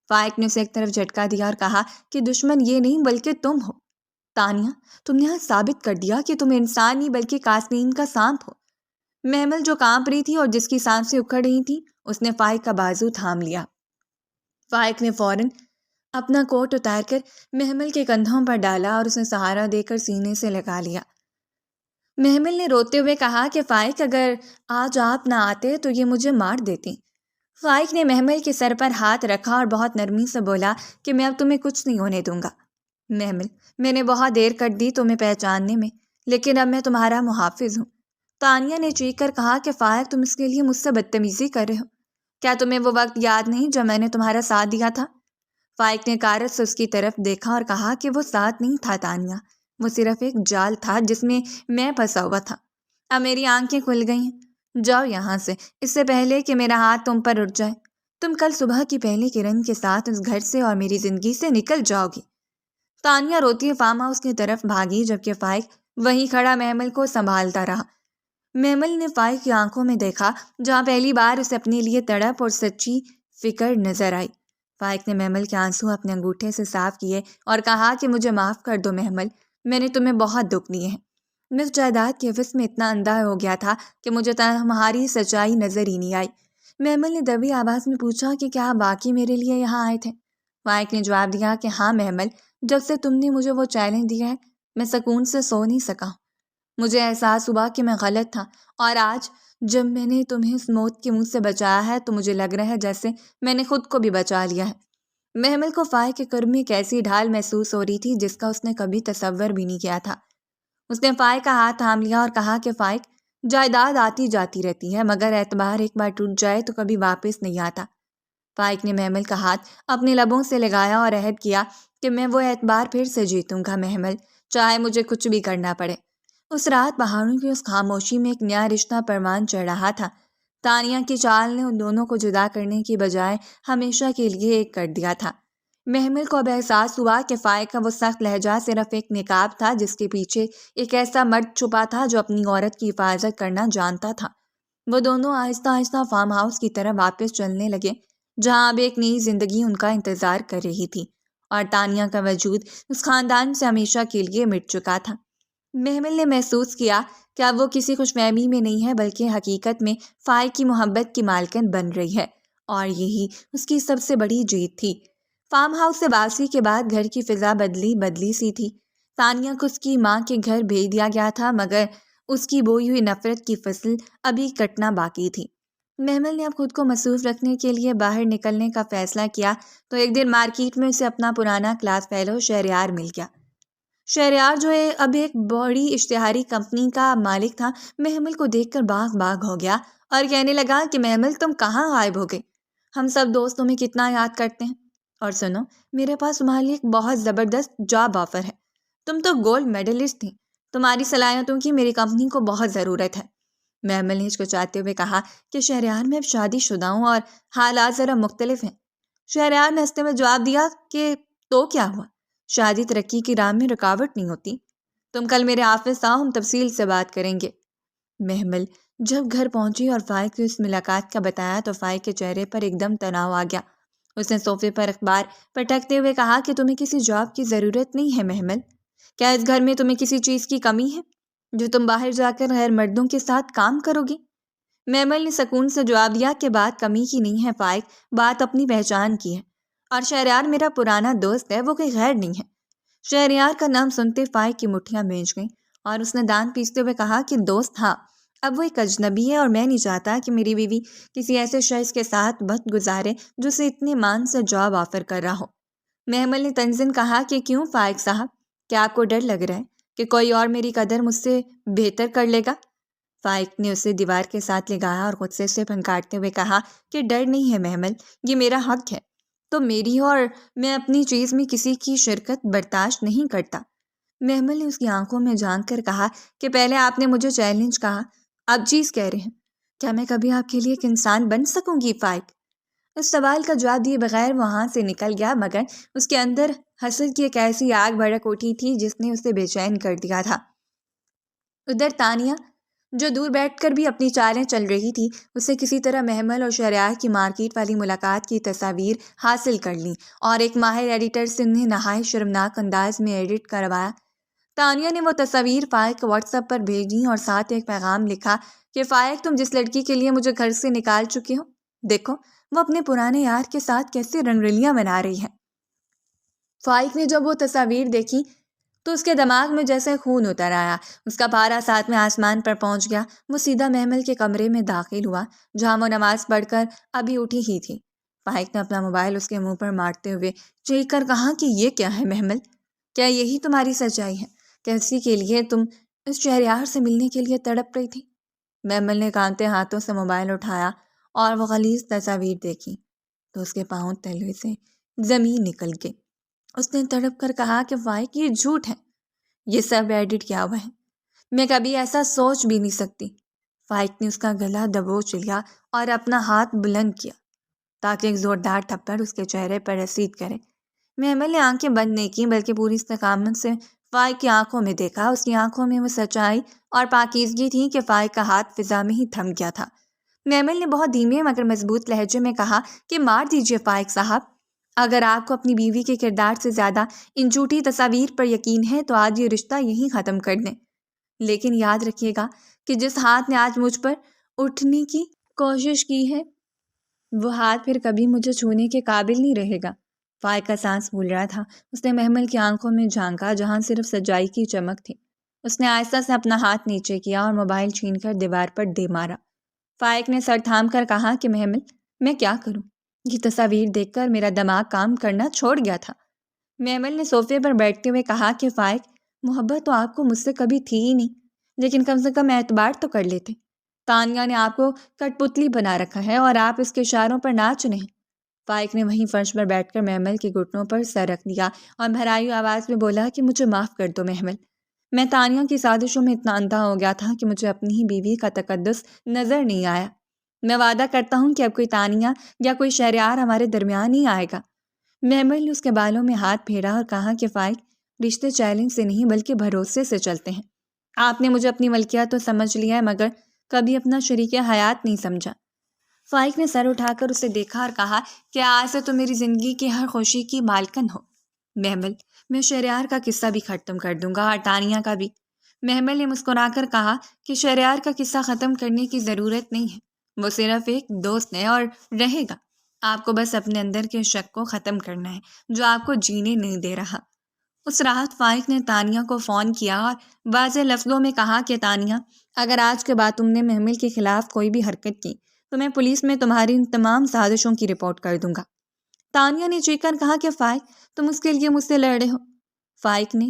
فائق نے اسے ایک طرف جھٹکا دیا اور کہا کہ دشمن یہ نہیں بلکہ تم ہو۔ تانیہ، تم نے آج ثابت کر دیا کہ تم انسان نہیں بلکہ قاسمین کا سانپ ہو۔ محمل جو کانپ رہی تھی اور جس کی سانسیں اکھڑ رہی تھیں، اس نے فائق کا بازو تھام لیا۔ فائق نے فوراً اپنا کوٹ اتار کر محمل کے کندھوں پر ڈالا اور اسے سہارا دے کر سینے سے لگا لیا۔ محمل نے روتے ہوئے کہا کہ فائق، اگر آج آپ نہ آتے تو یہ مجھے مار دیتی۔ فائق نے محمل کے سر پر ہاتھ رکھا اور بہت نرمی سے بولا کہ میں اب تمہیں کچھ نہیں ہونے دوں گا۔ محمل، میں نے بہت دیر کر دی تمہیں پہچاننے میں، لیکن اب میں تمہارا محافظ ہوں۔ تانیہ نے چیخ کر کہا کہ فائق، تم اس کے لیے مجھ سے بدتمیزی کر رہے ہو؟ کیا تمہیں وہ وقت یاد نہیں جب میں نے تمہارا ساتھ دیا تھا؟ فائق نے کارت سے اس کی طرف دیکھا اور کہا کہ وہ ساتھ نہیں تھا تانیہ، وہ صرف ایک جال تھا جس میں میں پھنسا ہوا تھا۔ اب میری آنکھیں کھل گئی ہیں، جاؤ یہاں سے اس سے پہلے کہ میرا ہاتھ تم پر اٹھ جائے۔ تم کل صبح کی پہلی کرن کے ساتھ اس گھر سے اور میری زندگی سے نکل جاؤ گی۔ تانیہ روتی فارم ہاؤس کی طرف بھاگی جبکہ فائق وہیں کھڑا محمل کو سنبھالتا رہا۔ محمل نے فائق کی آنکھوں میں دیکھا جہاں پہلی بار اسے اپنے لیے تڑپ اور سچی فکر نظر آئی۔ فائق نے محمل کے آنسو اپنے انگوٹھے سے صاف کیے اور کہا کہ مجھے معاف کر دو محمل، میں نے تمہیں بہت دکھ دیے ہیں۔ میں اس جائیداد کے عوض میں اتنا اندھا ہو گیا تھا کہ مجھے تمہاری سچائی نظر ہی نہیں آئی۔ محمل نے دبی آواز میں پوچھا کہ کیا آپ واقعی میرے لیے یہاں آئے تھے؟ فائق نے جواب دیا کہ ہاں محمل، جب سے تم نے مجھے وہ چیلنج دیا ہے میں سکون سے سو نہیں سکا۔ مجھے احساس ہوا کہ میں غلط تھا، اور آج جب میں نے تمہیں اس موت کے منہ سے بچایا ہے تو مجھے لگ رہا ہے جیسے میں نے خود کو بھی بچا لیا ہے۔ محمل کو فائق کے قرب میں ایک ایسی ڈھال محسوس ہو رہی تھی جس کا اس نے کبھی تصور بھی نہیں کیا تھا۔ اس نے فائق کا ہاتھ تھام لیا اور کہا کہ فائق، جائیداد آتی جاتی رہتی ہے مگر اعتبار ایک بار ٹوٹ جائے تو کبھی واپس نہیں آتا۔ فائق نے محمل کا ہاتھ اپنے لبوں سے لگایا اور عہد کیا کہ میں وہ اعتبار پھر سے جیتوں گا محمل، چاہے مجھے کچھ بھی کرنا پڑے۔ اس رات پہاڑوں کی اس خاموشی میں ایک نیا رشتہ پروان چڑھ رہا تھا۔ تانیہ کی چال نے ان دونوں کو جدا کرنے کی بجائے ہمیشہ کے لیے ایک کر دیا تھا۔ محمل کو اب احساس ہوا کہ فائق کا وہ سخت لہجہ صرف ایک نقاب تھا جس کے پیچھے ایک ایسا مرد چھپا تھا جو اپنی عورت کی حفاظت کرنا جانتا تھا۔ وہ دونوں آہستہ آہستہ فارم ہاؤس کی طرف واپس چلنے لگے جہاں اب ایک نئی زندگی ان کا انتظار کر رہی تھی اور تانیہ کا وجود اس خاندان سے ہمیشہ کے لیے مٹ چکا تھا۔ محمل نے محسوس کیا کہ اب وہ کسی خوش فہمی میں نہیں ہے بلکہ حقیقت میں فائق کی محبت کی مالکن بن رہی ہے، اور یہی اس کی سب سے بڑی جیت تھی۔ فارم ہاؤس سے واپسی کے بعد گھر کی فضا بدلی سی تھی۔ تانیہ کو اس کی ماں کے گھر بھیج دیا گیا تھا مگر اس کی بوئی ہوئی نفرت کی فصل ابھی کٹنا باقی تھی۔ محمل نے اب خود کو مصروف رکھنے کے لیے باہر نکلنے کا فیصلہ کیا تو ایک دن مارکیٹ میں اسے اپنا پرانا کلاس فیلو شہریار مل گیا۔ شہریار جو اب ایک بڑی اشتہاری کمپنی کا مالک تھا، محمل کو دیکھ کر باغ ہو گیا اور کہنے لگا کہ محمل، تم کہاں غائب ہو گئے؟ ہم سب دوست تمہیں کتنا یاد کرتے ہیں، اور سنو، میرے پاس تمہارے لیے ایک بہت زبردست جاب آفر ہے۔ تم تو گولڈ میڈلسٹ تھی، تمہاری صلاحیتوں کی میری کمپنی کو بہت ضرورت ہے۔ محمل نے ہچکچاتے ہوئے کہا کہ شہریار میں اب شادی شدہ ہوں اور حالات ذرا مختلف ہیں۔ شہریار نے ہنستے ہوئے جواب دیا کہ تو کیا ہوا، شادی ترقی کی راہ میں رکاوٹ نہیں ہوتی۔ تم کل میرے آفس آؤ، ہم تفصیل سے بات کریں گے۔ محمل جب گھر پہنچی اور فائق کو اس ملاقات کا بتایا تو فائق کے چہرے پر ایک دم تناؤ آ گیا۔ اس نے صوفے پر اخبار پٹکتے ہوئے کہا کہ تمہیں کسی جاب کی ضرورت نہیں ہے محمل۔ کیا اس گھر میں تمہیں کسی چیز کی کمی ہے جو تم باہر جا کر غیر مردوں کے ساتھ کام کرو گی؟ محمل نے سکون سے جواب دیا کہ بات کمی کی نہیں ہے فائق، بات اپنی پہچان کی ہے، اور شہریار میرا پرانا دوست ہے، وہ کوئی غیر نہیں ہے۔ شہریار کا نام سنتے فائق کی مٹھیاں بھیج گئیں اور اس نے دانت پیستے ہوئے کہا کہ دوست ہاں، اب وہ ایک اجنبی ہے اور میں نہیں چاہتا کہ میری بیوی کسی ایسے شخص کے ساتھ وقت گزارے جو اسے اتنے مان سے جاب آفر کر رہا ہو۔ محمل نے تنزن کہا کہ کیوں فائق صاحب، کیا آپ کو ڈر لگ رہا ہے کہ کوئی اور میری قدر مجھ سے بہتر کر لے گا؟ فائق نے اسے دیوار کے ساتھ لگایا اور غصے سے پھنکارتے ہوئے کہا کہ ڈر نہیں ہے محمل، یہ میرا حق ہے، تو میری اور میں اپنی چیز میں کسی کی شرکت برداشت نہیں کرتا۔ محمل نے اس کی آنکھوں میں جھانک کر کہا کہ پہلے آپ نے مجھے چیلنج کہا، اب چیز کہہ رہے ہیں، کیا میں کبھی آپ کے لیے ایک انسان بن سکوں گی فائق؟ اس سوال کا جواب دیے بغیر وہ وہاں سے نکل گیا، مگر اس کے اندر حسد کی ایک ایسی آگ بھڑک اٹھی تھی جس نے اسے بے چین کر دیا تھا۔ ادھر تانیہ جو دور بیٹھ کر بھی اپنی چالیں چل رہی تھی، اسے کسی طرح محمل اور شہریار کی مارکیٹ والی ملاقات کی تصاویر حاصل کر لیں اور ایک ماہر ایڈیٹر سے انہیں نہایت شرمناک انداز میں ایڈٹ کروایا۔ تانیہ نے وہ تصاویر فائق کو واٹس ایپ پر بھیجی اور ساتھ ایک پیغام لکھا کہ فائق تم جس لڑکی کے لیے مجھے گھر سے نکال چکے ہو، دیکھو وہ اپنے پرانے یار کے ساتھ کیسے رنگریلیاں بنا رہی ہے۔ فائق نے جب وہ تصاویر دیکھی تو اس کے دماغ میں جیسے خون اتر آیا، اس کا پارا ساتھ میں آسمان پر پہنچ گیا۔ وہ سیدھا محمل کے کمرے میں داخل ہوا جہاں وہ نماز پڑھ کر ابھی اٹھی ہی تھی۔ فائق نے اپنا موبائل اس کے منہ پر مارتے ہوئے چیخ کر کہا کہ یہ کیا ہے محمل، کیا یہی تمہاری سچائی ہے کہ اسی کے لیے تم اس شہریار سے ملنے کے لیے تڑپ رہی تھی؟ محمل نے کانپتے ہاتھوں سے موبائل اٹھایا اور وہ غلیظ تصاویر دیکھی تو اس کے پاؤں تلوے سے زمین نکل گئی۔ اس نے تڑپ کر کہا کہ فائق یہ جھوٹ ہے، یہ سب ایڈٹ کیا ہوا ہے، میں کبھی ایسا سوچ بھی نہیں سکتی۔ فائق نے اس کا گلا دبوچ لیا اور اپنا ہاتھ بلند کیا تاکہ ایک زوردار تھپڑ اس کے چہرے پر رسید کرے۔ محمل نے آنکھیں بند نہیں کی بلکہ پوری استقامت سے فائق کی آنکھوں میں دیکھا۔ اس کی آنکھوں میں وہ سچائی اور پاکیزگی تھی کہ فائق کا ہاتھ فضا میں ہی تھم گیا تھا۔ محمل نے بہت دھیمے مگر مضبوط لہجے میں کہا کہ مار دیجئے فائق صاحب، اگر آپ کو اپنی بیوی کے کردار سے زیادہ ان جھوٹی تصاویر پر یقین ہے تو آج یہ رشتہ یہیں ختم کر دیں، لیکن یاد رکھیے گا کہ جس ہاتھ نے آج مجھ پر اٹھنے کی کوشش کی ہے وہ ہاتھ پھر کبھی مجھے چھونے کے قابل نہیں رہے گا۔ فائق کا سانس پھول رہا تھا، اس نے محمل کی آنکھوں میں جھانکا جہاں صرف سچائی کی چمک تھی۔ اس نے آہستہ سے اپنا ہاتھ نیچے کیا اور موبائل چھین کر دیوار پر دے مارا۔ فائق نے سر تھام کر کہا کہ محمل میں کیا کروں، یہ تصاویر دیکھ کر میرا دماغ کام کرنا چھوڑ گیا تھا۔ محمل نے صوفے پر بیٹھتے ہوئے کہا کہ فائق محبت تو آپ کو مجھ سے کبھی تھی ہی نہیں، لیکن کم سے کم اعتبار تو کر لیتے۔ تانیہ نے آپ کو کٹ پتلی بنا رکھا ہے اور آپ اس کے اشاروں پر ناچ رہے ہیں۔ فائق نے وہیں فرش پر بیٹھ کر محمل کے گھٹنوں پر سر رکھ دیا اور بھرائی آواز میں بولا کہ مجھے معاف کر دو محمل، میں تانیہ کی سازشوں میں اتنا اندھا ہو گیا تھا کہ مجھے اپنی ہی بیوی کا تقدس نظر نہیں آیا۔ میں وعدہ کرتا ہوں کہ اب کوئی تانیہ یا کوئی شہریار ہمارے درمیان نہیں آئے گا۔ محمل نے اس کے بالوں میں ہاتھ پھیرا اور کہا کہ فائق رشتے چیلنج سے نہیں بلکہ بھروسے سے چلتے ہیں۔ آپ نے مجھے اپنی ملکیت تو سمجھ لیا ہے مگر کبھی اپنا شریک حیات نہیں سمجھا۔ فائق نے سر اٹھا کر اسے دیکھا اور کہا کہ آج سے تو میری زندگی کی ہر خوشی کی مالکن ہو۔ محمل میں شہریار کا قصہ بھی ختم کر دوں گا اور تانیہ کا بھی۔ محمل نے مسکرا کر کہا کہ شہریار کا قصہ ختم کرنے کی ضرورت نہیں ہے، وہ صرف ایک دوست ہے اور رہے گا۔ آپ کو بس اپنے اندر کے شک کو ختم کرنا ہے جو آپ کو جینے نہیں دے رہا۔ اس رات فائق نے تانیہ کو فون کیا اور واضح لفظوں میں کہا کہ تانیہ اگر آج کے بعد تم نے محمل کے خلاف کوئی بھی حرکت کی تو میں پولیس میں تمہاری ان تمام سازشوں کی رپورٹ کر دوں گا۔ تانیہ نے چیخ کر کہا کہ فائق تم اس کے لیے مجھ سے لڑ رہے ہو۔ فائق نے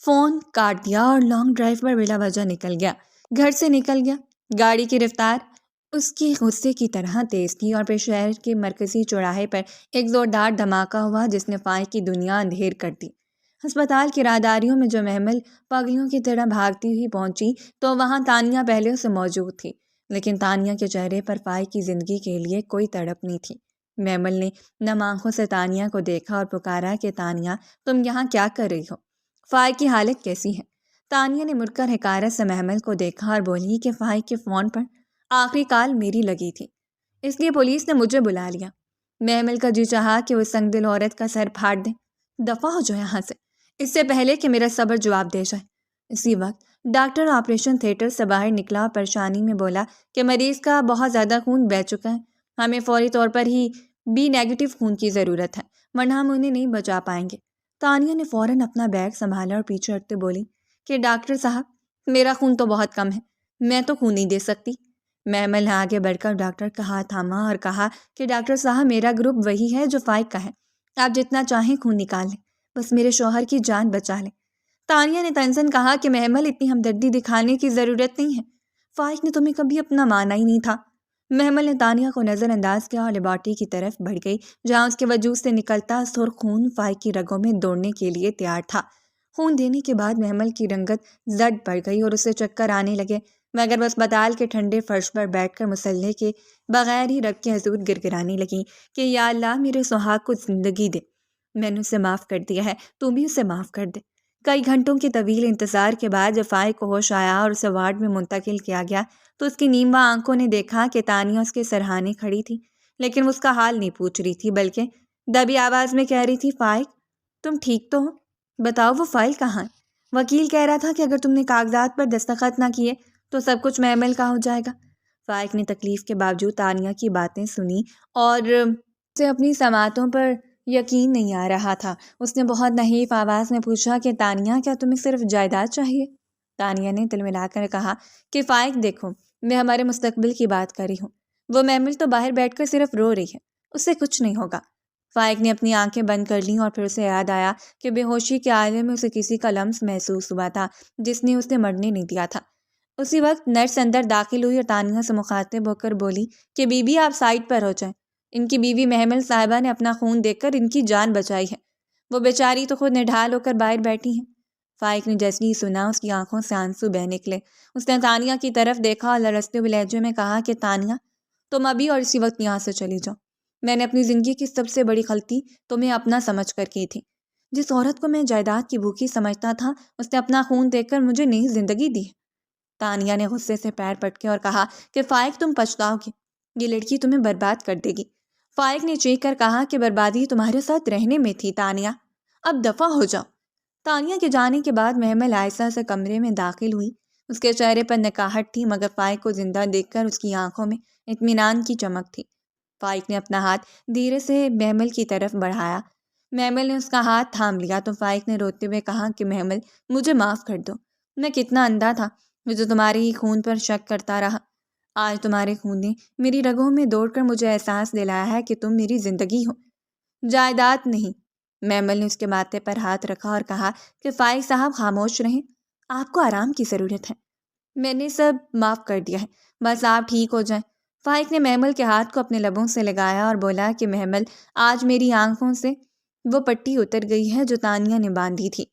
فون کاٹ دیا اور لانگ ڈرائیو پر بلا وجہ نکل گیا، گھر سے نکل گیا۔ گاڑی کی رفتار اس کی غصے کی طرح تیز تھی اور پھر شہر کے مرکزی چوراہے پر ایک زوردار دھماکہ ہوا جس نے فائق کی دنیا اندھیر کر دی۔ ہسپتال کی راہداریوں میں جو محمل پگلیوں کی طرح بھاگتی ہوئی پہنچی تو وہاں تانیہ پہلے سے موجود تھی، لیکن تانیہ کے چہرے پر فائق کی زندگی کے لیے کوئی تڑپ نہیں تھی۔ محمل نے نم آنکھوں سے تانیہ کو دیکھا اور پکارا کہ تانیہ، تم یہاں کیا کر رہی ہو؟ فائق کی حالت کیسی ہے؟ تانیہ نے مڑ کر حقارت سے محمل کو دیکھا اور بولی کہ فائق کے فون پر آخری کال میری لگی تھی، اس لیے پولیس نے مجھے بلا لیا۔ محمل کا جی چاہا کہ وہ سنگ دل عورت کا سر پھاڑ دے۔ دفع ہو جائے یہاں سے، اس سے پہلے کہ میرا صبر جواب دے جائے۔ اسی وقت ڈاکٹر آپریشن تھیٹر سے باہر نکلا اور پریشانی میں بولا کہ مریض کا بہت زیادہ خون بہہ چکا ہے، ہمیں فوری طور پر ہی بی نیگیٹو خون کی ضرورت ہے، ورنہ ہم انہیں نہیں بچا پائیں گے۔ تانیہ نے فوراً اپنا بیگ سنبھالا اور پیچھے ہٹتے بولی کہ ڈاکٹر صاحب، میرا خون تو بہت کم ہے، میں تو خون نہیں دے سکتی۔ محمل نے آگے بڑھ کر ڈاکٹر کا ہاتھ تھاما اور کہا کہ ڈاکٹر صاحب، میرا گروپ وہی ہے جو فائق کا ہے، آپ جتنا چاہیں خون نکال لیں، بس میرے شوہر کی جان بچا لیں۔ تانیہ نے تنزن کہا کہ محمل، اتنی ہمدردی دکھانے کی ضرورت نہیں ہے، فائق نے تمہیں کبھی اپنا مانا ہی نہیں تھا۔ محمل نے تانیہ کو نظر انداز کیا اور لیبارٹری کی طرف بڑھ گئی، جہاں اس کے وجود سے نکلتا سرخ خون فائق کی رگوں میں دوڑنے کے لیے تیار تھا۔ خون دینے کے بعد محمل کی رنگت زرد پڑ گئی اور اسے چکر آنے لگے، مگر وہ اسپتال کے ٹھنڈے فرش پر بیٹھ کر مسلح کے بغیر ہی رگ کے حضور گرگرانے لگی کہ یا اللہ، میرے سہاگ کو زندگی دے، میں نے اسے معاف کر دیا ہے، تو بھی اسے معاف کر دے۔ کئی گھنٹوں کے طویل انتظار کے بعد جب فائق کو ہوش آیا اور اسے وارڈ میں منتقل کیا گیا تو اس کی نیمبا آنکھوں نے دیکھا کہ تانیہ اس کے سرہانے کھڑی تھی، لیکن وہ اس کا حال نہیں پوچھ رہی تھی، بلکہ دبی آواز میں کہہ رہی تھی، فائق، تم ٹھیک تو ہو؟ بتاؤ وہ فائل کہاں ہے؟ وکیل کہہ رہا تھا کہ اگر تم نے کاغذات پر دستخط نہ کیے تو سب کچھ محمل کا ہو جائے گا۔ فائق نے تکلیف کے باوجود تانیہ کی باتیں سنی اور اسے اپنی سماعتوں پر یقین نہیں آ رہا تھا۔ اس نے بہت نحیف آواز میں پوچھا کہ تانیہ، کیا تمہیں صرف جائیداد چاہیے؟ تانیہ نے تل ملا کر کہا کہ فائق دیکھو، میں ہمارے مستقبل کی بات کر رہی ہوں، وہ محمل تو باہر بیٹھ کر صرف رو رہی ہے، اس سے کچھ نہیں ہوگا۔ فائق نے اپنی آنکھیں بند کر لیں اور پھر اسے یاد آیا کہ بے ہوشی کے عالم میں اسے کسی کا لمس محسوس ہوا تھا جس نے اسے مرنے نہیں دیا تھا۔ اسی وقت نرس اندر داخل ہوئی اور تانیہ سے مخاطب ہو کر بولی کہ بی بی، آپ سائڈ پر ہو جائیں، ان کی بیوی محمل صاحبہ نے اپنا خون دیکھ کر ان کی جان بچائی ہے، وہ بیچاری تو خود نڈھال ہو کر باہر بیٹھی ہیں۔ فائق نے جیسے ہی سنا اس کی آنکھوں سے آنسو بہہ نکلے۔ اس نے تانیہ کی طرف دیکھا اور لرزتے ہوئے لہجے میں کہا کہ تانیہ، تم ابھی اور اسی وقت یہاں سے چلی جاؤ، میں نے اپنی زندگی کی سب سے بڑی غلطی تمہیں اپنا سمجھ کر کی تھی۔ جس عورت کو میں جائیداد کی بھوکی سمجھتا تھا، اس نے اپنا خون دیکھ کر مجھے نئی زندگی دی۔ تانیہ نے غصے سے پیر پٹکے اور کہا کہ فائق، تم پچھتاؤ گی، یہ لڑکی تمہیں برباد کر دے گی۔ فائق نے چیخ کر کہا کہ بربادی تمہارے ساتھ رہنے میں تھی تانیہ، اب دفع ہو جاؤ۔ تانیہ کے جانے کے بعد محمل آہستہ سے کمرے میں داخل ہوئی۔ اس کے چہرے پر نکاہٹ تھی، مگر فائق کو زندہ دیکھ کر اس کی آنکھوں میں اطمینان کی چمک تھی۔ فائق نے اپنا ہاتھ دھیرے سے محمل کی طرف بڑھایا۔ محمل نے اس کا ہاتھ تھام لیا تو فائق نے روتے ہوئے کہا کہ محمل، مجھے معاف کر دو، میں کتنا اندھا تھا، مجھے تمہارے ہی خون پر شک کرتا رہا۔ آج تمہارے خون نے میری رگوں میں دوڑ کر مجھے احساس دلایا ہے کہ تم میری زندگی ہو، جائیداد نہیں۔ محمل نے اس کے ماتھے پر ہاتھ رکھا اور کہا کہ فائق صاحب، خاموش رہیں، آپ کو آرام کی ضرورت ہے، میں نے سب معاف کر دیا ہے، بس آپ ٹھیک ہو جائیں۔ فائق نے محمل کے ہاتھ کو اپنے لبوں سے لگایا اور بولا کہ محمل، آج میری آنکھوں سے وہ پٹی اتر گئی ہے جو تانیہ نے باندھی تھی۔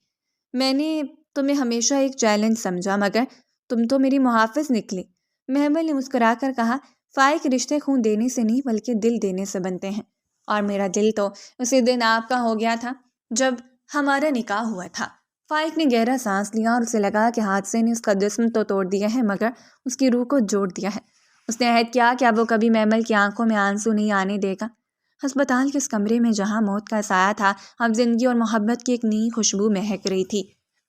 میں نے تمہیں ہمیشہ ایک چیلنج سمجھا، مگر تم تو میری محافظ نکلی۔ محمل نے مسکرا کر کہا، فائق، رشتے خون دینے سے نہیں بلکہ دل دینے سے بنتے ہیں، اور میرا دل تو اسی دن آپ کا ہو گیا تھا جب ہمارا نکاح ہوا تھا۔ فائق نے گہرا سانس لیا اور اسے لگا کہ حادثے نے اس کا جسم تو توڑ دیا ہے مگر اس کی روح کو جوڑ دیا ہے۔ اس نے عہد کیا کہ اب وہ کبھی محمل کی آنکھوں میں آنسو نہیں آنے دے گا۔ ہسپتال کے اس کمرے میں جہاں موت کا سایہ تھا، اب زندگی اور محبت کی ایک نئی خوشبو مہک رہی تھی،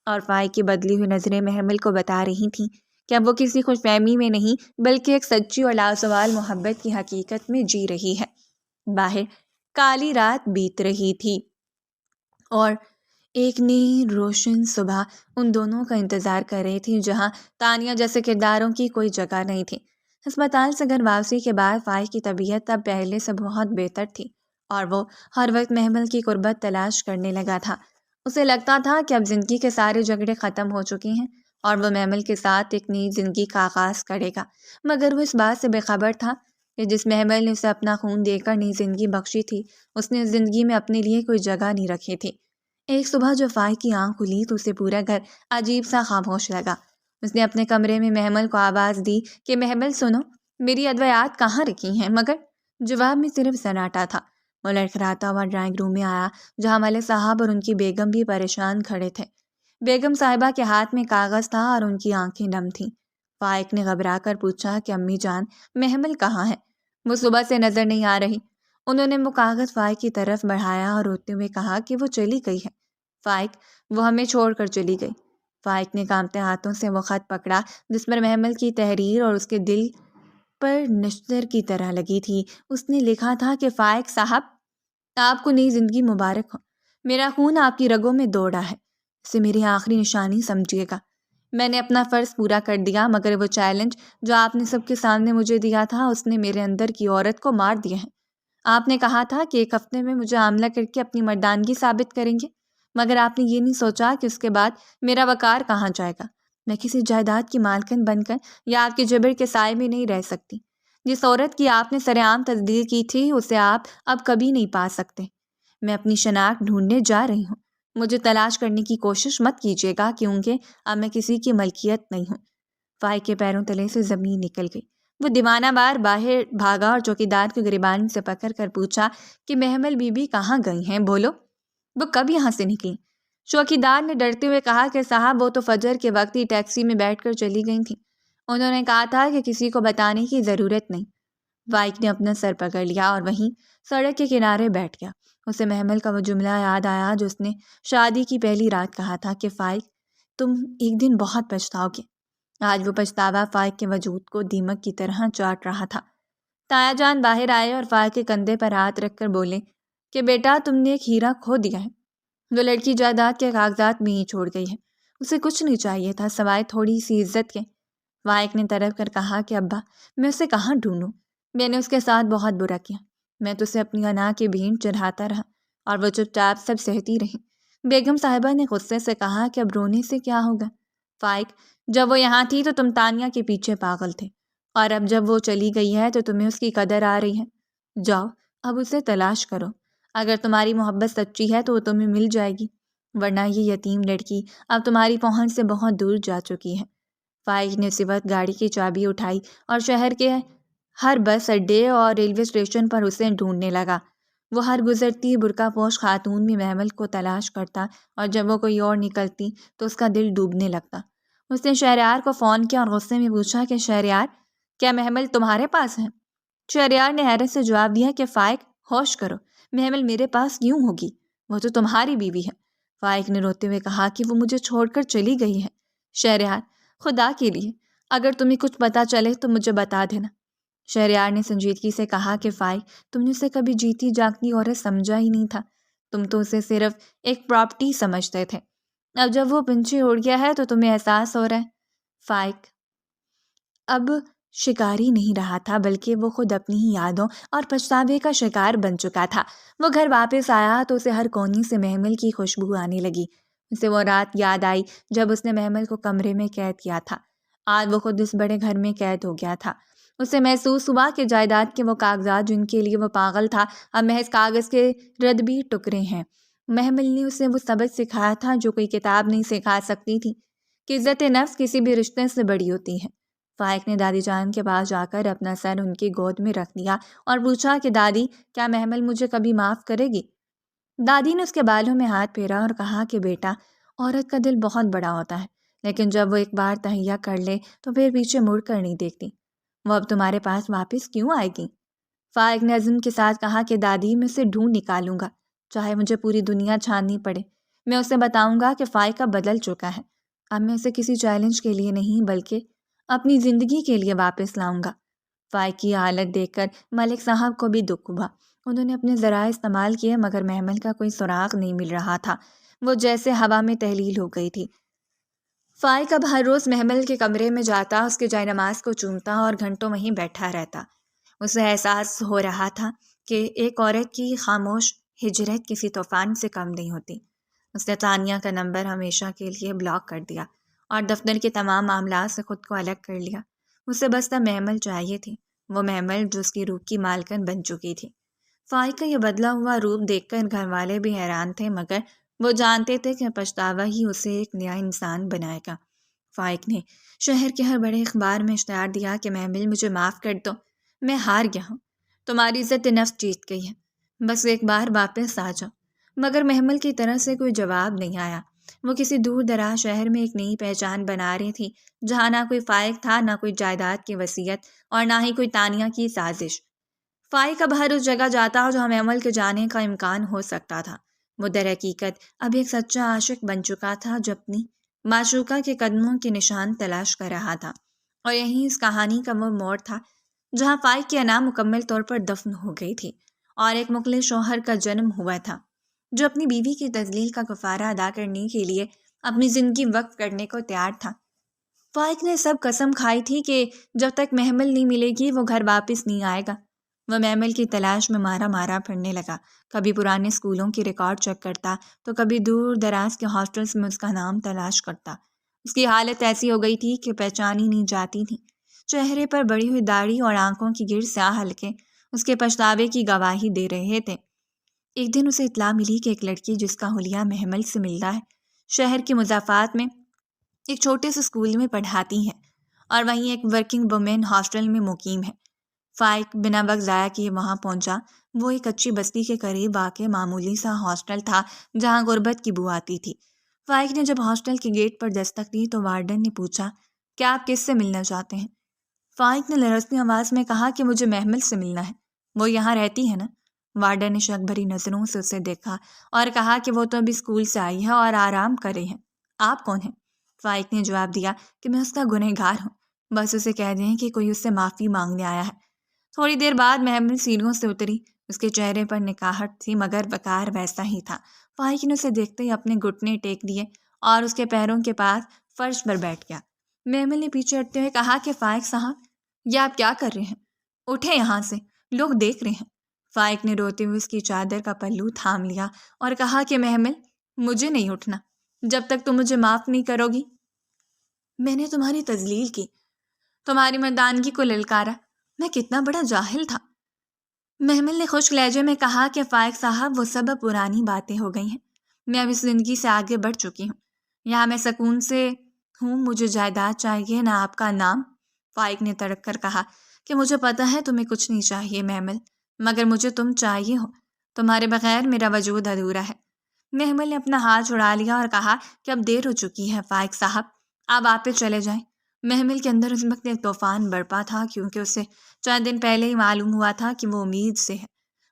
اور فائق کی بدلی ہوئی نظریں محمل کو بتا رہی تھیں کہ اب وہ کسی خوش فہمی میں نہیں بلکہ ایک سچی اور لازوال محبت کی حقیقت میں جی رہی ہے۔ باہر کالی رات بیت رہی تھی اور ایک نئی روشن صبح ان دونوں کا انتظار کر رہی تھی، جہاں تانیہ جیسے کرداروں کی کوئی جگہ نہیں تھی۔ ہسپتال سے گھر واپسی کے بعد فائق کی طبیعت اب پہلے سے بہت بہتر تھی اور وہ ہر وقت محمل کی قربت تلاش کرنے لگا تھا۔ اسے لگتا تھا کہ اب زندگی کے سارے جھگڑے ختم ہو چکے ہیں اور وہ محمل کے ساتھ ایک نئی زندگی کا آغاز کرے گا، مگر وہ اس بات سے بے خبر تھا کہ جس محمل نے اسے اپنا خون دے کر نئی زندگی بخشی تھی، اس نے اس زندگی میں اپنے لیے کوئی جگہ نہیں رکھی تھی۔ ایک صبح جو فائق کی آنکھ کھلی تو اسے پورا گھر عجیب سا خاموش لگا۔ اس نے اپنے کمرے میں محمل کو آواز دی کہ محمل سنو، میری ادویات کہاں رکھی ہیں؟ مگر جواب میں صرف سناٹا تھا۔ وہ لڑکھڑاتا ہوا ڈرائنگ روم میں آیا جہاں ملک صاحب اور ان کی بیگم بھی پریشان کھڑے تھے۔ بیگم صاحبہ کے ہاتھ میں کاغذ تھا اور ان کی آنکھیں نم تھیں۔ فائق نے گھبرا کر پوچھا کہ امی جان، محمل کہاں ہے؟ وہ صبح سے نظر نہیں آ رہی۔ انہوں نے وہ کاغذ فائق کی طرف بڑھایا اور روتے ہوئے کہا کہ وہ چلی گئی ہے فائق، وہ ہمیں چھوڑ کر چلی گئی۔ فائق نے کانپتے ہاتھوں سے وہ خط پکڑا جس پر محمل کی تحریر اور اس کے دل پر نشتر کی طرح لگی تھی۔ اس نے لکھا تھا کہ فائق صاحب، آپ کو نئی زندگی مبارک ہو۔ میرا خون آپ کی رگوں میں دوڑا ہے، اسے میری آخری نشانی سمجھیے گا۔ میں نے اپنا فرض پورا کر دیا، مگر وہ چیلنج جو آپ نے سب کے سامنے مجھے دیا تھا اس نے میرے اندر کی عورت کو مار دیا ہے۔ آپ نے کہا تھا کہ 1 ہفتے میں مجھے حاملہ کر کے اپنی مردانگی ثابت کریں گے، مگر آپ نے یہ نہیں سوچا کہ اس کے بعد میرا وقار کہاں جائے گا۔ میں کسی جائیداد کی مالکن بن کر یا آپ کے جبر کے سائے میں نہیں رہ سکتی۔ جس عورت کی آپ نے سر عام تصدیق کی تھی اسے آپ اب کبھی نہیں پا سکتے۔ میں اپنی شناخت ڈھونڈنے جا رہی ہوں، مجھے تلاش کرنے کی کوشش مت کیجیے گا کیونکہ اب میں کسی کی ملکیت نہیں ہوں۔ فائق کے پیروں تلے سے زمین نکل گئی۔ وہ دیوانہ بار باہر بھاگا اور چوکیدار کو گریبان سے پکڑ کر پوچھا کہ محمل بی بی کہاں گئی ہیں؟ بولو، وہ کب یہاں سے نکلی؟ چوکیدار نے ڈرتے ہوئے کہا کہ صاحب وہ تو فجر کے وقت ہی ٹیکسی میں بیٹھ کر چلی گئی تھیں، انہوں نے کہا تھا کہ کسی کو بتانے کی ضرورت نہیں۔ فائق نے اپنا سر پکڑ لیا اور وہیں سڑک کے کنارے بیٹھ گیا۔ اسے محمل کا وہ جملہ یاد آیا جو اس نے شادی کی پہلی رات کہا تھا کہ فائق تم ایک دن بہت پچھتاؤ گے۔ آج وہ پچھتاوا فائق کے وجود کو دیمک کی طرح چاٹ رہا تھا۔ تایا جان باہر آئے اور فائق کے کندھے پر ہاتھ رکھ کر بولے کہ بیٹا تم نے ایک ہیرا کھو دیا ہے۔ وہ لڑکی جائیداد کے کاغذات میں ہی چھوڑ گئی ہے، اسے کچھ نہیں چاہیے تھا سوائے تھوڑی سی عزت کے۔ فائق نے تڑپ کر کہا کہ ابا میں اسے کہاں ڈھونڈوں؟ میں نے اس کے ساتھ بہت برا کیا، میں تو اسے اپنی انا کی بھینٹ چڑھاتا رہا اور وہ چپ چاپ سب سہتی رہی۔ بیگم صاحبہ نے غصے سے کہا کہ اب رونے سے کیا ہوگا فائق، جب وہ یہاں تھی تو تم تانیہ کے پیچھے پاگل تھے، اور اب جب وہ چلی گئی ہے تو تمہیں اس کی قدر آ رہی ہے۔ جاؤ اب اسے تلاش کرو، اگر تمہاری محبت سچی ہے تو وہ تمہیں مل جائے گی، ورنہ یہ یتیم لڑکی اب تمہاری پہنچ سے بہت دور جا چکی ہے۔ فائق نے اسی وقت گاڑی کی چابی اٹھائی اور شہر کے ہر بس اڈے اور ریلوے اسٹیشن پر اسے ڈھونڈنے لگا۔ وہ ہر گزرتی برقع پوش خاتون میں محمل کو تلاش کرتا اور جب وہ کوئی اور نکلتی تو اس کا دل ڈوبنے لگتا۔ اس نے شہریار کو فون کیا اور غصے میں پوچھا کہ شہریار، کیا محمل تمہارے پاس ہے؟ شہریار نے حیرت سے جواب دیا کہ فائق ہوش کرو، محمل میرے پاس کیوں ہوگی؟ وہ تو تمہاری بیوی ہے۔ فائق نے روتے ہوئے کہا کہ وہ مجھے چھوڑ کر چلی گئی ہے۔ شہریار، خدا کے لیے اگر تمہیں کچھ پتہ چلے تو مجھے بتا دینا۔ شہریار نے سنجیدگی سے کہا کہ فائق تم نے اسے کبھی جیتی جاگتی عورت سمجھا ہی نہیں تھا، تم تو اسے صرف ایک پراپرٹی سمجھتے تھے، اب جب وہ پنچھی اڑ گیا ہے تو تمہیں احساس ہو رہا ہے۔ فائق اب شکاری نہیں رہا تھا بلکہ وہ خود اپنی ہی یادوں اور پچھتاوے کا شکار بن چکا تھا۔ وہ گھر واپس آیا تو اسے ہر کونے سے محمل کی خوشبو آنے لگی۔ اسے وہ رات یاد آئی جب اس نے محمل کو کمرے میں قید کیا تھا۔ آج وہ خود اس بڑے گھر میں قید ہو گیا تھا۔ اسے محسوس ہوا کہ جائیداد کے وہ کاغذات جن کے لیے وہ پاگل تھا اب محض کاغذ کے ردبی ٹکڑے ہیں۔ محمل نے اسے وہ سبق سکھایا تھا جو کوئی کتاب نہیں سکھا سکتی تھی کہ عزت نفس کسی بھی رشتے سے بڑی ہوتی ہے۔ فائق نے دادی جان کے پاس جا کر اپنا سر ان کی گود میں رکھ دیا اور پوچھا کہ دادی، کیا محمل مجھے کبھی معاف کرے گی؟ دادی نے اس کے بالوں میں ہاتھ پھیرا اور کہا کہ بیٹا، عورت کا دل بہت بڑا ہوتا ہے، لیکن جب وہ ایک بار تہیا کر لے تو پھر پیچھے مڑ کر نہیں دیکھتی۔ وہ اب تمہارے پاس واپس کیوں آئے گی؟ فائق نے عزم کے ساتھ کہا کہ دادی میں اسے ڈھونڈ نکالوں گا، چاہے مجھے پوری دنیا چھاننی پڑے۔ میں اسے بتاؤں گا کہ فائق اب بدل چکا ہے، اب میں اسے کسی چیلنج کے لیے نہیں بلکہ اپنی زندگی کے لیے واپس لاؤں گا۔ فائق کی حالت دیکھ کر ملک صاحب کو بھی دکھ ہوا۔ انہوں نے اپنے ذرائع استعمال کیے مگر محمل کا کوئی سراغ نہیں مل رہا تھا، وہ جیسے ہوا میں تحلیل ہو گئی تھی۔ فائق اب ہر روز محمل کے کمرے میں جاتا، اس کے جائے نماز کو چومتا اور گھنٹوں وہیں بیٹھا رہتا۔ اسے احساس ہو رہا تھا کہ ایک عورت کی خاموش ہجرت کسی طوفان سے کم نہیں ہوتی۔ اس نے تانیہ کا نمبر ہمیشہ کے لیے بلاک کر دیا اور دفتر کے تمام معاملات سے خود کو الگ کر لیا۔ اسے بس اب محمل چاہیے تھی، وہ محمل جو اس کی روح کی مالکن بن چکی تھی۔ فائق کا یہ بدلا ہوا روپ دیکھ کر گھر والے بھی حیران تھے مگر وہ جانتے تھے کہ پچھتاوا ہی اسے ایک نیا انسان بنائے گا۔ فائق نے شہر کے ہر بڑے اخبار میں اشتہار دیا کہ محمل مجھے معاف کر دو، میں ہار گیا ہوں، تمہاری عزت نفس جیت گئی ہے، بس ایک بار واپس آ جاؤ۔ مگر محمل کی طرف سے کوئی جواب نہیں آیا۔ وہ کسی دور دراز شہر میں ایک نئی پہچان بنا رہی تھی، جہاں نہ کوئی فائق تھا، نہ کوئی جائیداد کی وصیت، اور نہ ہی کوئی تانیہ کی سازش۔ فائق اب ہر اس جگہ جاتا جہاں محمل کے جانے کا امکان ہو سکتا تھا۔ وہ در حقیقت اب ایک سچا عاشق بن چکا تھا جو اپنی معشوقہ کے قدموں کے نشان تلاش کر رہا تھا، اور یہی اس کہانی کا وہ موڑ تھا جہاں فائق کی انا مکمل طور پر دفن ہو گئی تھی اور ایک مخلص شوہر کا جنم ہوا تھا جو اپنی بیوی کی تذلیل کا کفارہ ادا کرنے کے لیے اپنی زندگی وقف کرنے کو تیار تھا۔ فائق نے سب قسم کھائی تھی کہ جب تک محمل نہیں ملے گی وہ گھر واپس نہیں آئے گا۔ وہ محمل کی تلاش میں مارا مارا پھرنے لگا، کبھی پرانے اسکولوں کی ریکارڈ چیک کرتا تو کبھی دور دراز کے ہاسٹلز میں اس کا نام تلاش کرتا۔ اس کی حالت ایسی ہو گئی تھی کہ پہچانی نہیں جاتی تھی۔ چہرے پر بڑی ہوئی داڑھی اور آنکھوں کی گرد سیاہ حلقے اس کے پچھتاوے کی گواہی دے رہے تھے۔ ایک دن اسے اطلاع ملی کہ ایک لڑکی جس کا حلیہ محمل سے ملتا ہے، شہر کے مضافات میں ایک چھوٹے سے اسکول میں پڑھاتی ہے اور وہیں ایک ورکنگ وومن ہاسٹل میں مقیم ہے۔ فائق بنا وقت ضائع کیے وہاں پہنچا۔ وہ ایک اچھی بستی کے قریب واقع معمولی سا ہاسٹل تھا جہاں غربت کی بو آتی تھی۔ فائق نے جب ہاسٹل کے گیٹ پر دستک دی تو وارڈن نے پوچھا، کیا آپ کس سے ملنا چاہتے ہیں؟ فائق نے لرزتی آواز میں کہا کہ مجھے محمل سے ملنا ہے، وہ یہاں رہتی ہے نا؟ وارڈن نے شک بھری نظروں سے اسے دیکھا اور کہا کہ وہ تو ابھی اسکول سے آئی ہے اور آرام کر رہی ہے۔ آپ کون ہیں؟ فائق نے جواب دیا کہ میں اس کا گنہگار ہوں، بس اسے کہہ دیں کہ کوئی اس سے معافی مانگنے آیا ہے۔ تھوڑی دیر بعد محمل سیڑھیوں سے اتری۔ اس کے چہرے پر نکاہٹ تھی مگر وقار ویسا ہی تھا۔ فائق نے اسے دیکھتے ہی اپنے گھٹنے ٹیک دیے اور اس کے پیروں کے پاس فرش پر بیٹھ گیا۔ محمل نے پیچھے ہٹتے ہوئے کہا کہ فائق صاحب، یہ آپ کیا کر رہے ہیں؟ اٹھیں یہاں سے، لوگ دیکھ رہے ہیں۔ فائق نے روتے ہوئے اس کی چادر کا پلو تھام لیا اور کہا کہ محمل، مجھے نہیں اٹھنا جب تک تم مجھے معاف نہیں کرو گی۔ میں نے تمہاری تذلیل کی، تمہاری مردانگی کو للکارا، میں کتنا بڑا جاہل تھا۔ محمل نے خشک لہجے میں کہا کہ فائق صاحب، وہ سب اب پرانی باتیں ہو گئی ہیں، میں اب اس زندگی سے آگے بڑھ چکی ہوں، یہاں میں سکون سے ہوں، مجھے جائیداد چاہیے نہ آپ کا نام۔ فائق نے تڑپ کر کہا کہ مجھے پتا ہے تمہیں کچھ نہیں چاہیے محمل، مگر مجھے تم چاہیے ہو، تمہارے بغیر میرا وجود ادھورا ہے۔ محمل نے اپنا ہاتھ چھڑا لیا اور کہا کہ اب دیر ہو چکی ہے فائق صاحب، آپ واپس چلے جائیں۔ محمل کے اندر اس وقت ایک طوفان برپا تھا، کیونکہ اسے چند دن پہلے ہی معلوم ہوا تھا کہ وہ امید سے ہے۔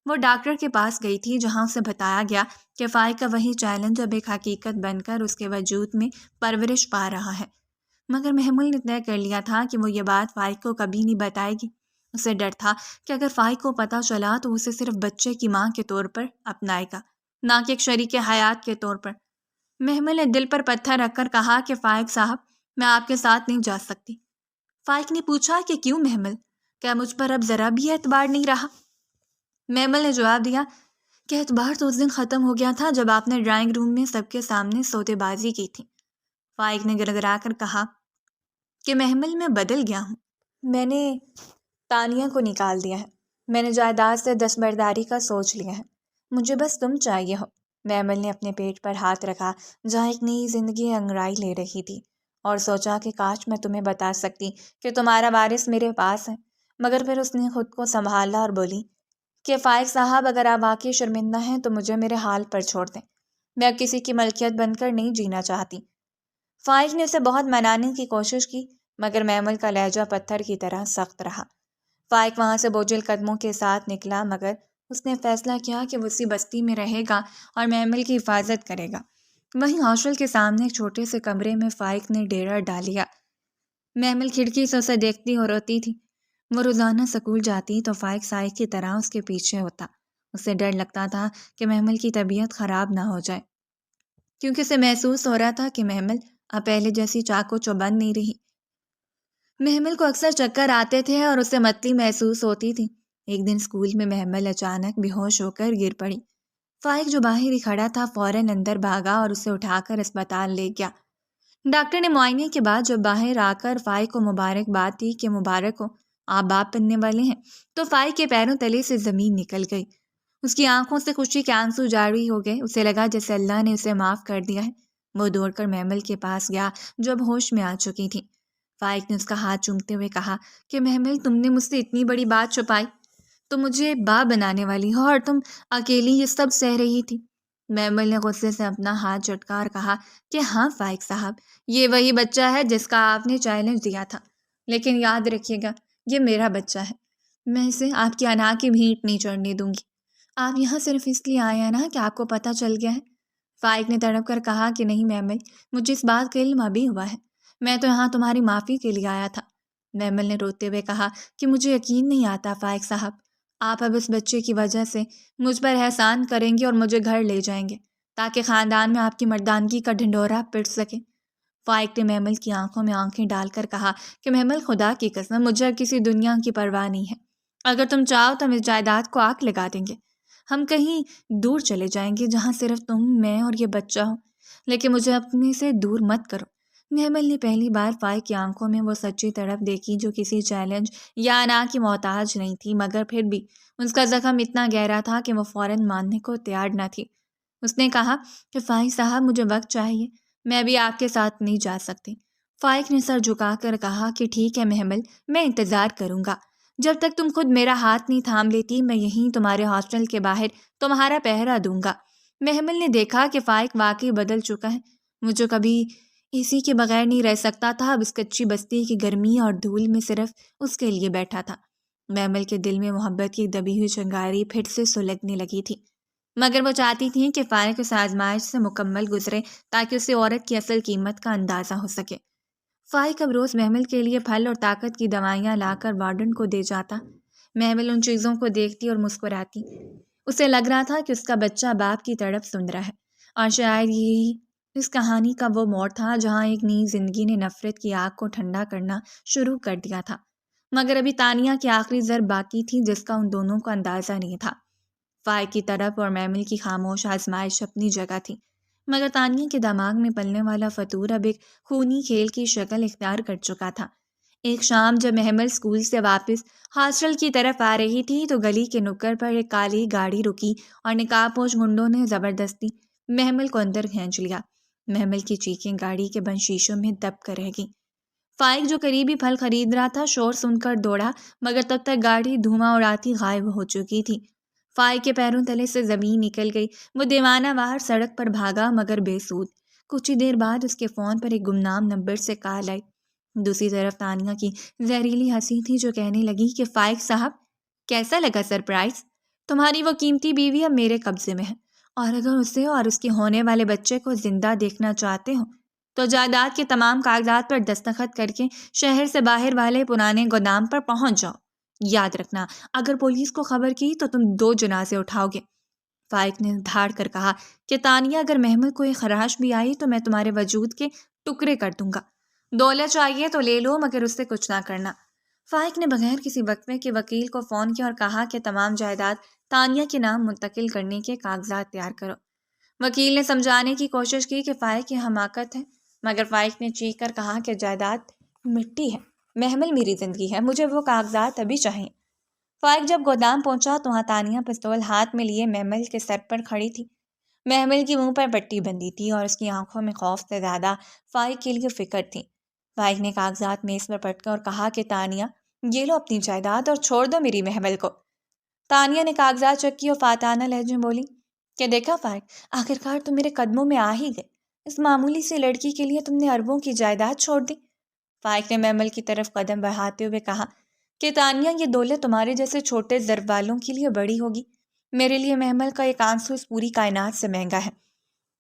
وہ ڈاکٹر کے پاس گئی تھی جہاں اسے بتایا گیا کہ فائق کا وہی چیلنج اب ایک حقیقت بن کر اس کے وجود میں پرورش پا رہا ہے۔ مگر محمل نے طے کر لیا تھا کہ وہ یہ بات فائق کو کبھی نہیں بتائے گی۔ اسے ڈر تھا کہ اگر فائق کو پتہ چلا تو اسے صرف بچے کی ماں کے طور پر اپنائے گا، نہ کہ ایک شریک حیات کے طور پر۔ محمل نے دل پر پتھر رکھ کر کہا کہ فائق صاحب، میں آپ کے ساتھ نہیں جا سکتی۔ فائق نے پوچھا کہ کیوں محمل، کیا مجھ پر اب ذرا بھی اعتبار نہیں رہا؟ محمل نے جواب دیا کہ اعتبار تو اس دن ختم ہو گیا تھا جب آپ نے ڈرائنگ روم میں سب کے سامنے سودے بازی کی تھی۔ فائق نے گڑگڑا کر کہا کہ محمل، میں بدل گیا ہوں، میں نے تانیہ کو نکال دیا ہے، میں نے جائیداد سے دستبرداری کا سوچ لیا ہے، مجھے بس تم چاہیے ہو۔ محمل نے اپنے پیٹ پر ہاتھ رکھا جہاں ایک نئی زندگی انگڑائی لے رہی تھی، اور سوچا کہ کاش میں تمہیں بتا سکتی کہ تمہارا وارث میرے پاس ہے۔ مگر پھر اس نے خود کو سنبھالا اور بولی کہ فائق صاحب، اگر آپ واقعی شرمندہ ہیں تو مجھے میرے حال پر چھوڑ دیں، میں اب کسی کی ملکیت بن کر نہیں جینا چاہتی۔ فائق نے اسے بہت منانے کی کوشش کی مگر محمل کا لہجہ پتھر کی طرح سخت رہا۔ فائق وہاں سے بوجھل قدموں کے ساتھ نکلا، مگر اس نے فیصلہ کیا کہ وہ اسی بستی میں رہے گا اور محمل کی حفاظت کرے گا۔ وہیں ہاسٹل کے سامنے ایک چھوٹے سے کمرے میں فائق نے ڈیرا ڈال لیا۔ محمل کھڑکی سے اسے دیکھتی اور روتی تھی۔ وہ روزانہ سکول جاتی تو فائق سائے کی طرح اس کے پیچھے ہوتا۔ اسے ڈر لگتا تھا کہ محمل کی طبیعت خراب نہ ہو جائے، کیونکہ اسے محسوس ہو رہا تھا کہ محمل اب پہلے جیسی چاقو چوبند نہیں رہی۔ محمل کو اکثر چکر آتے تھے اور اسے متلی محسوس ہوتی تھی۔ ایک دن اسکول میں محمل اچانک بے ہوش ہو کر گر پڑی۔ فائق جو باہر ہی کھڑا تھا فوراً اندر بھاگا اور اسے اٹھا کر اسپتال لے گیا۔ ڈاکٹر نے معائنے کے بعد جب باہر آ کر فائق کو مبارکباد دی کہ مبارک ہو، آپ باپ بننے والے ہیں، تو فائق کے پیروں تلے سے زمین نکل گئی۔ اس کی آنکھوں سے خوشی کے آنسو جاری ہو گئے۔ اسے لگا جیسے اللہ نے اسے معاف کر دیا ہے۔ وہ دوڑ کر محمل کے پاس گیا جو اب ہوش میں آ چکی تھی۔ فائق نے اس کا ہاتھ چومتے ہوئے کہا کہ محمل، تم نے مجھ سے اتنی بڑی بات چھپائی؟ تم مجھے باپ بنانے والی ہو اور تم اکیلی یہ سب سہ رہی تھی۔ محمل نے غصے سے اپنا ہاتھ جھٹکا اور کہا کہ ہاں فائق صاحب، یہ وہی بچہ ہے جس کا آپ نے چیلنج دیا تھا، لیکن یاد رکھیے گا یہ میرا بچہ ہے، میں اسے آپ کی انا کی بھینٹ نہیں چڑھنے دوں گی۔ آپ یہاں صرف اس لیے آئے ہیں نا کہ آپ کو پتہ چل گیا ہے؟ فائق نے تڑپ کر کہا کہ نہیں محمل، مجھے اس بات کا علم ابھی ہوا ہے، میں تو یہاں تمہاری معافی کے لیے آیا تھا۔ محمل نے روتے ہوئے کہا کہ مجھے یقین نہیں آتا فائق صاحب، آپ اب اس بچے کی وجہ سے مجھ پر احسان کریں گے اور مجھے گھر لے جائیں گے تاکہ خاندان میں آپ کی مردانگی کا ڈھنڈورا پٹ سکے۔ فائق نے محمل کی آنکھوں میں آنکھیں ڈال کر کہا کہ محمل، خدا کی قسم مجھے کسی دنیا کی پرواہ نہیں ہے، اگر تم چاہو تو ہم اس جائیداد کو آگ لگا دیں گے، ہم کہیں دور چلے جائیں گے جہاں صرف تم، میں اور یہ بچہ ہو، لیکن مجھے اپنے سے دور مت کرو۔ محمل نے پہلی بار فائق کی آنکھوں میں وہ سچی تڑپ دیکھی جو کسی چیلنج یا انا کی محتاج نہیں تھی، مگر پھر بھی اس کا زخم اتنا گہرا تھا کہ وہ فوراً ماننے کو تیار نہ تھی۔ اس نے کہا کہ فائق صاحب، مجھے وقت چاہیے، میں ابھی آپ کے ساتھ نہیں جا سکتی۔ فائق نے سر جھکا کر کہا کہ ٹھیک ہے محمل، میں انتظار کروں گا، جب تک تم خود میرا ہاتھ نہیں تھام لیتی میں یہیں تمہارے ہاسٹل کے باہر تمہارا پہرا دوں گا۔ محمل نے دیکھا کہ فائق واقعی بدل چکا ہے، وہ جو کبھی اسی کے بغیر نہیں رہ سکتا تھا اب اس کچی بستی کی گرمی اور دھول میں صرف اس کے لیے بیٹھا تھا۔ محمل کے دل میں محبت کی دبی ہوئی چنگاری پھر سے سلگنے لگی تھی، مگر وہ چاہتی تھی کہ فائق اس آزمائش سے مکمل گزرے تاکہ اسے عورت کی اصل قیمت کا اندازہ ہو سکے۔ فائق اب روز محمل کے لیے پھل اور طاقت کی دوائیاں لا کر وارڈن کو دے جاتا۔ محمل ان چیزوں کو دیکھتی اور مسکراتی۔ اسے لگ رہا تھا کہ اس کا بچہ باپ کی تڑپ سن رہا ہے، اور شاید یہی اس کہانی کا وہ موڑ تھا جہاں ایک نئی زندگی نے نفرت کی آگ کو ٹھنڈا کرنا شروع کر دیا تھا۔ مگر ابھی تانیہ کی آخری ضرب باقی تھی جس کا ان دونوں کو اندازہ نہیں تھا۔ فائق کی طرف اور محمل کی خاموش آزمائش اپنی جگہ تھی، مگر تانیہ کے دماغ میں پلنے والا فطور اب ایک خونی کھیل کی شکل اختیار کر چکا تھا۔ ایک شام جب محمل اسکول سے واپس ہاسٹل کی طرف آ رہی تھی تو گلی کے نکڑ پر ایک کالی گاڑی رکی اور نقاب پوش گنڈوں نے زبردستی محمل کو اندر کھینچ لیا۔ محمل کی چیخیں گاڑی کے بند شیشوں میں دب کر رہ گئیں۔ فائق جو قریبی پھل خرید رہا تھا شور سن کر دوڑا، مگر تب تک گاڑی دھواں اڑاتی غائب ہو چکی تھی۔ فائق کے پیروں تلے سے زمین نکل گئی، وہ دیوانہ وار سڑک پر بھاگا مگر بے سود۔ کچھ ہی دیر بعد اس کے فون پر ایک گمنام نمبر سے کال آئی۔ دوسری طرف تانیہ کی زہریلی ہنسی تھی جو کہنے لگی کہ فائق صاحب، کیسا لگا سرپرائز؟ تمہاری وہ قیمتی بیوی اب میرے قبضے میں ہے، اور اگر اسے اور اس کے ہونے والے بچے کو زندہ دیکھنا چاہتے ہو تو جائیداد کے تمام کاغذات پر دستخط کر کے شہر سے باہر والے پرانے گودام پر پہنچ جاؤ۔ یاد رکھنا، اگر پولیس کو خبر کی تو تم 2 جنازے اٹھاؤ گے۔ فائق نے دھاڑ کر کہا کہ تانیہ، اگر محمل کو ایک خراش بھی آئی تو میں تمہارے وجود کے ٹکڑے کر دوں گا۔ دولت چاہیے تو لے لو مگر اس سے کچھ نہ کرنا۔ فائق نے بغیر کسی وقفے کے وکیل کو فون کیا اور کہا کہ تمام جائیداد تانیہ کے نام منتقل کرنے کے کاغذات تیار کرو۔ وکیل نے سمجھانے کی کوشش کی کہ فائق یہ حماقت ہے، مگر فائق نے چیخ کر کہا کہ جائیداد مٹی ہے، محمل میری زندگی ہے، مجھے وہ کاغذات ابھی چاہیے۔ فائق جب گودام پہنچا تو وہاں تانیہ پستول ہاتھ میں لیے محمل کے سر پر کھڑی تھی۔ محمل کی منہ پر پٹی بندھی تھی اور اس کی آنکھوں میں خوف سے زیادہ فائق کے لیے فکر تھی۔ فائق نے کاغذات میز پر پٹکے اور کہا کہ تانیہ، یہ لو اپنی جائیداد اور چھوڑ دو میری محمل کو۔ تانیہ نے کاغذات چکی اور فاتحانہ لہجے میں بولی کہ دیکھا فائق، آخرکار تم میرے قدموں میں آ ہی گئے، اس معمولی سی لڑکی کے لیے تم نے اربوں کی جائیداد چھوڑ دی۔ فائق نے محمل کی طرف قدم بڑھاتے ہوئے کہا کہ تانیہ، یہ دولت تمہارے جیسے چھوٹے ضرب والوں کے لیے بڑی ہوگی، میرے لیے محمل کا ایک آنسو اس پوری کائنات سے مہنگا ہے۔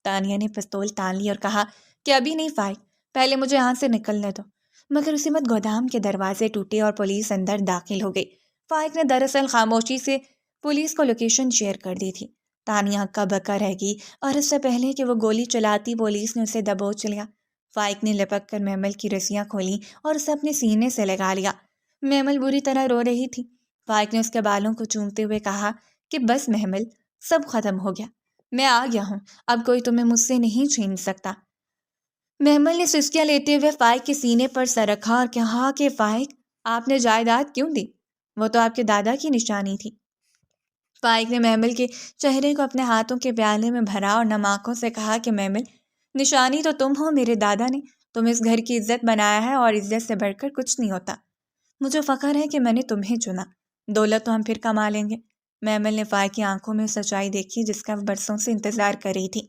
تانیہ نے پستول تان لی اور کہا کہ ابھی نہیں فائق، پہلے مجھے یہاں سے نکلنے دو۔ مگر اسی وقت گودام کے دروازے ٹوٹے اور پولیس اندر داخل ہو گئی۔ فائق نے دراصل خاموشی سے پولیس کو لوکیشن شیئر کر دی تھی۔ تانیہ ہکا بکا رہ گئی اور اس سے پہلے کہ وہ گولی چلاتی پولیس نے اسے دبوچ لیا۔ فائق نے لپک کر محمل کی رسیاں کھولیں اور اسے اپنے سینے سے لگا لیا۔ محمل بری طرح رو رہی تھی۔ فائق نے اس کے بالوں کو چومتے ہوئے کہا کہ بس محمل، سب ختم ہو گیا، میں آ گیا ہوں، اب کوئی تمہیں مجھ سے نہیں چھین سکتا۔ محمل نے سسکیاں لیتے ہوئے فائق کے سینے پر سر رکھا اور کہا کہ فائق، آپ نے جائیداد کیوں دی؟ وہ تو آپ کے دادا کی نشانی تھی۔ فائق نے محمل کے چہرے کو اپنے ہاتھوں کے پیالے میں بھرا اور نم آنکھوں سے کہا کہ محمل، نشانی تو تم ہو میرے دادا نے، تم اس گھر کی عزت بنایا ہے اور عزت سے بڑھ کر کچھ نہیں ہوتا۔ مجھے فخر ہے کہ میں نے تمہیں چنا، دولت تو ہم پھر کما لیں گے۔ محمل نے فائق کی آنکھوں میں سچائی دیکھی جس کا وہ برسوں سے انتظار کر رہی تھی۔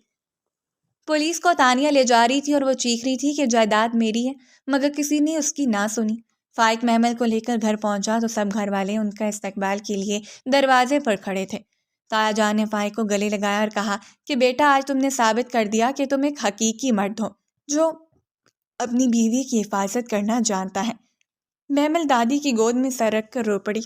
پولیس کو تانیہ لے جا رہی تھی اور وہ چیخ رہی تھی کہ جائیداد میری ہے، مگر کسی نے اس کی نہ سنی۔ فائق محمل کو لے کر گھر پہنچا تو سب گھر والے ان کا استقبال کے لیے دروازے پر کھڑے تھے۔ تایا جان نے فائق کو گلے لگایا اور کہا کہ بیٹا، آج تم نے ثابت کر دیا کہ تم ایک حقیقی مرد ہو جو اپنی بیوی کی حفاظت کرنا جانتا ہے۔ محمل دادی کی گود میں سر رکھ کر رو پڑی۔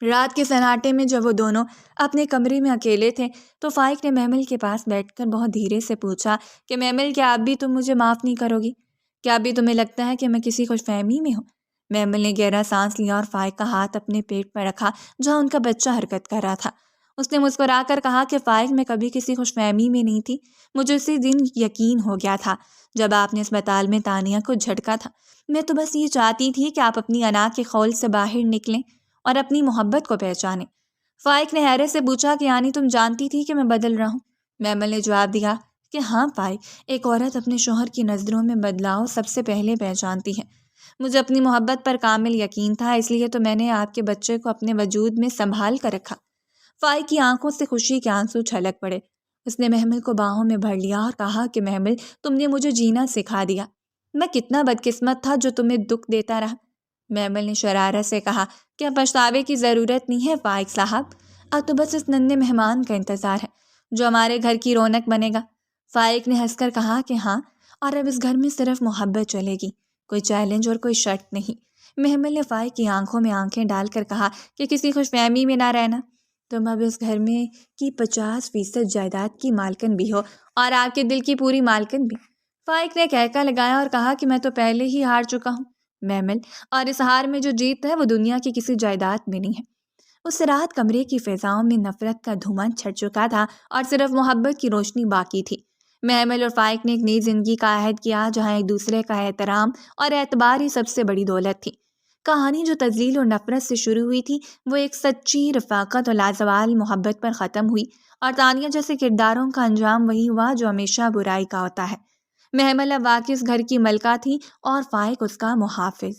رات کے سناٹے میں جب وہ دونوں اپنے کمرے میں اکیلے تھے تو فائق نے محمل کے پاس بیٹھ کر بہت دھیرے سے پوچھا کہ محمل، کیا اب بھی تم مجھے معاف نہیں کرو گی؟ کیا اب بھی تمہیں لگتا ہے کہ میں کسی خوش فہمی میں ہوں؟ محمل نے گہرا سانس لیا اور فائق کا ہاتھ اپنے پیٹ پر رکھا جہاں ان کا بچہ حرکت کر رہا تھا۔ اس نے مسکرا کر کہا کہ فائق، میں کبھی کسی خوش فہمی میں نہیں تھی۔ مجھے اسی دن یقین ہو گیا تھا جب آپ نے اسپتال میں تانیہ کو جھٹکا تھا۔ میں تو بس یہ چاہتی تھی کہ آپ اپنی انا کے خول سے باہر نکلیں اور اپنی محبت کو پہچانیں۔ فائق نے حیرت سے پوچھا کہ یعنی تم جانتی تھی کہ میں بدل رہا ہوں؟ محمل نے جواب دیا کہ ہاں فائق، ایک عورت اپنے شوہر کی نظروں میں بدلاؤ سب سے پہلے پہچانتی ہے۔ مجھے اپنی محبت پر کامل یقین تھا، اس لیے تو میں نے آپ کے بچے کو اپنے وجود میں سنبھال کر رکھا۔ فائق کی آنکھوں سے خوشی کے آنسو چھلک پڑے۔ اس نے محمل کو باہوں میں بھر لیا اور کہا کہ محمل، تم نے مجھے جینا سکھا دیا۔ میں کتنا بدقسمت تھا جو تمہیں دکھ دیتا رہا۔ محمل نے شرارت سے کہا کہ اب پچھتاوے کی ضرورت نہیں ہے فائق صاحب، اب تو بس اس ننھے مہمان کا انتظار ہے جو ہمارے گھر کی رونق بنے گا۔ فائق نے ہنس کر کہا کہ ہاں، اور اب اس گھر میں صرف محبت چلے گی، کوئی چیلنج اور کوئی شرط نہیں۔ محمل نے فائق کی آنکھوں میں آنکھیں ڈال کر کہا کہ کسی خوش فہمی میں نہ رہنا، تم اب اس گھر میں کی 50% جائیداد کی مالکن بھی ہو اور آپ کے دل کی پوری مالکن بھی۔ فائق نے کہکا لگایا اور کہا کہ میں تو پہلے ہی ہار چکا ہوں محمل، اور اس ہار میں جو جیت ہے وہ دنیا کی کسی جائیداد میں نہیں ہے۔ اس رات کمرے کی فضاؤں میں نفرت کا دھواں چھٹ چکا تھا اور صرف محبت کی روشنی باقی تھی۔ محمل اور فائق نے ایک نئی زندگی کا عہد کیا جہاں ایک دوسرے کا احترام اور اعتبار ہی سب سے بڑی دولت تھی۔ کہانی جو تذلیل اور نفرت سے شروع ہوئی تھی وہ ایک سچی رفاقت اور لازوال محبت پر ختم ہوئی، اور تانیہ جیسے کرداروں کا انجام وہی ہوا جو ہمیشہ برائی کا ہوتا ہے۔ محمل اب واقعی اس گھر کی ملکہ تھی اور فائق اس کا محافظ۔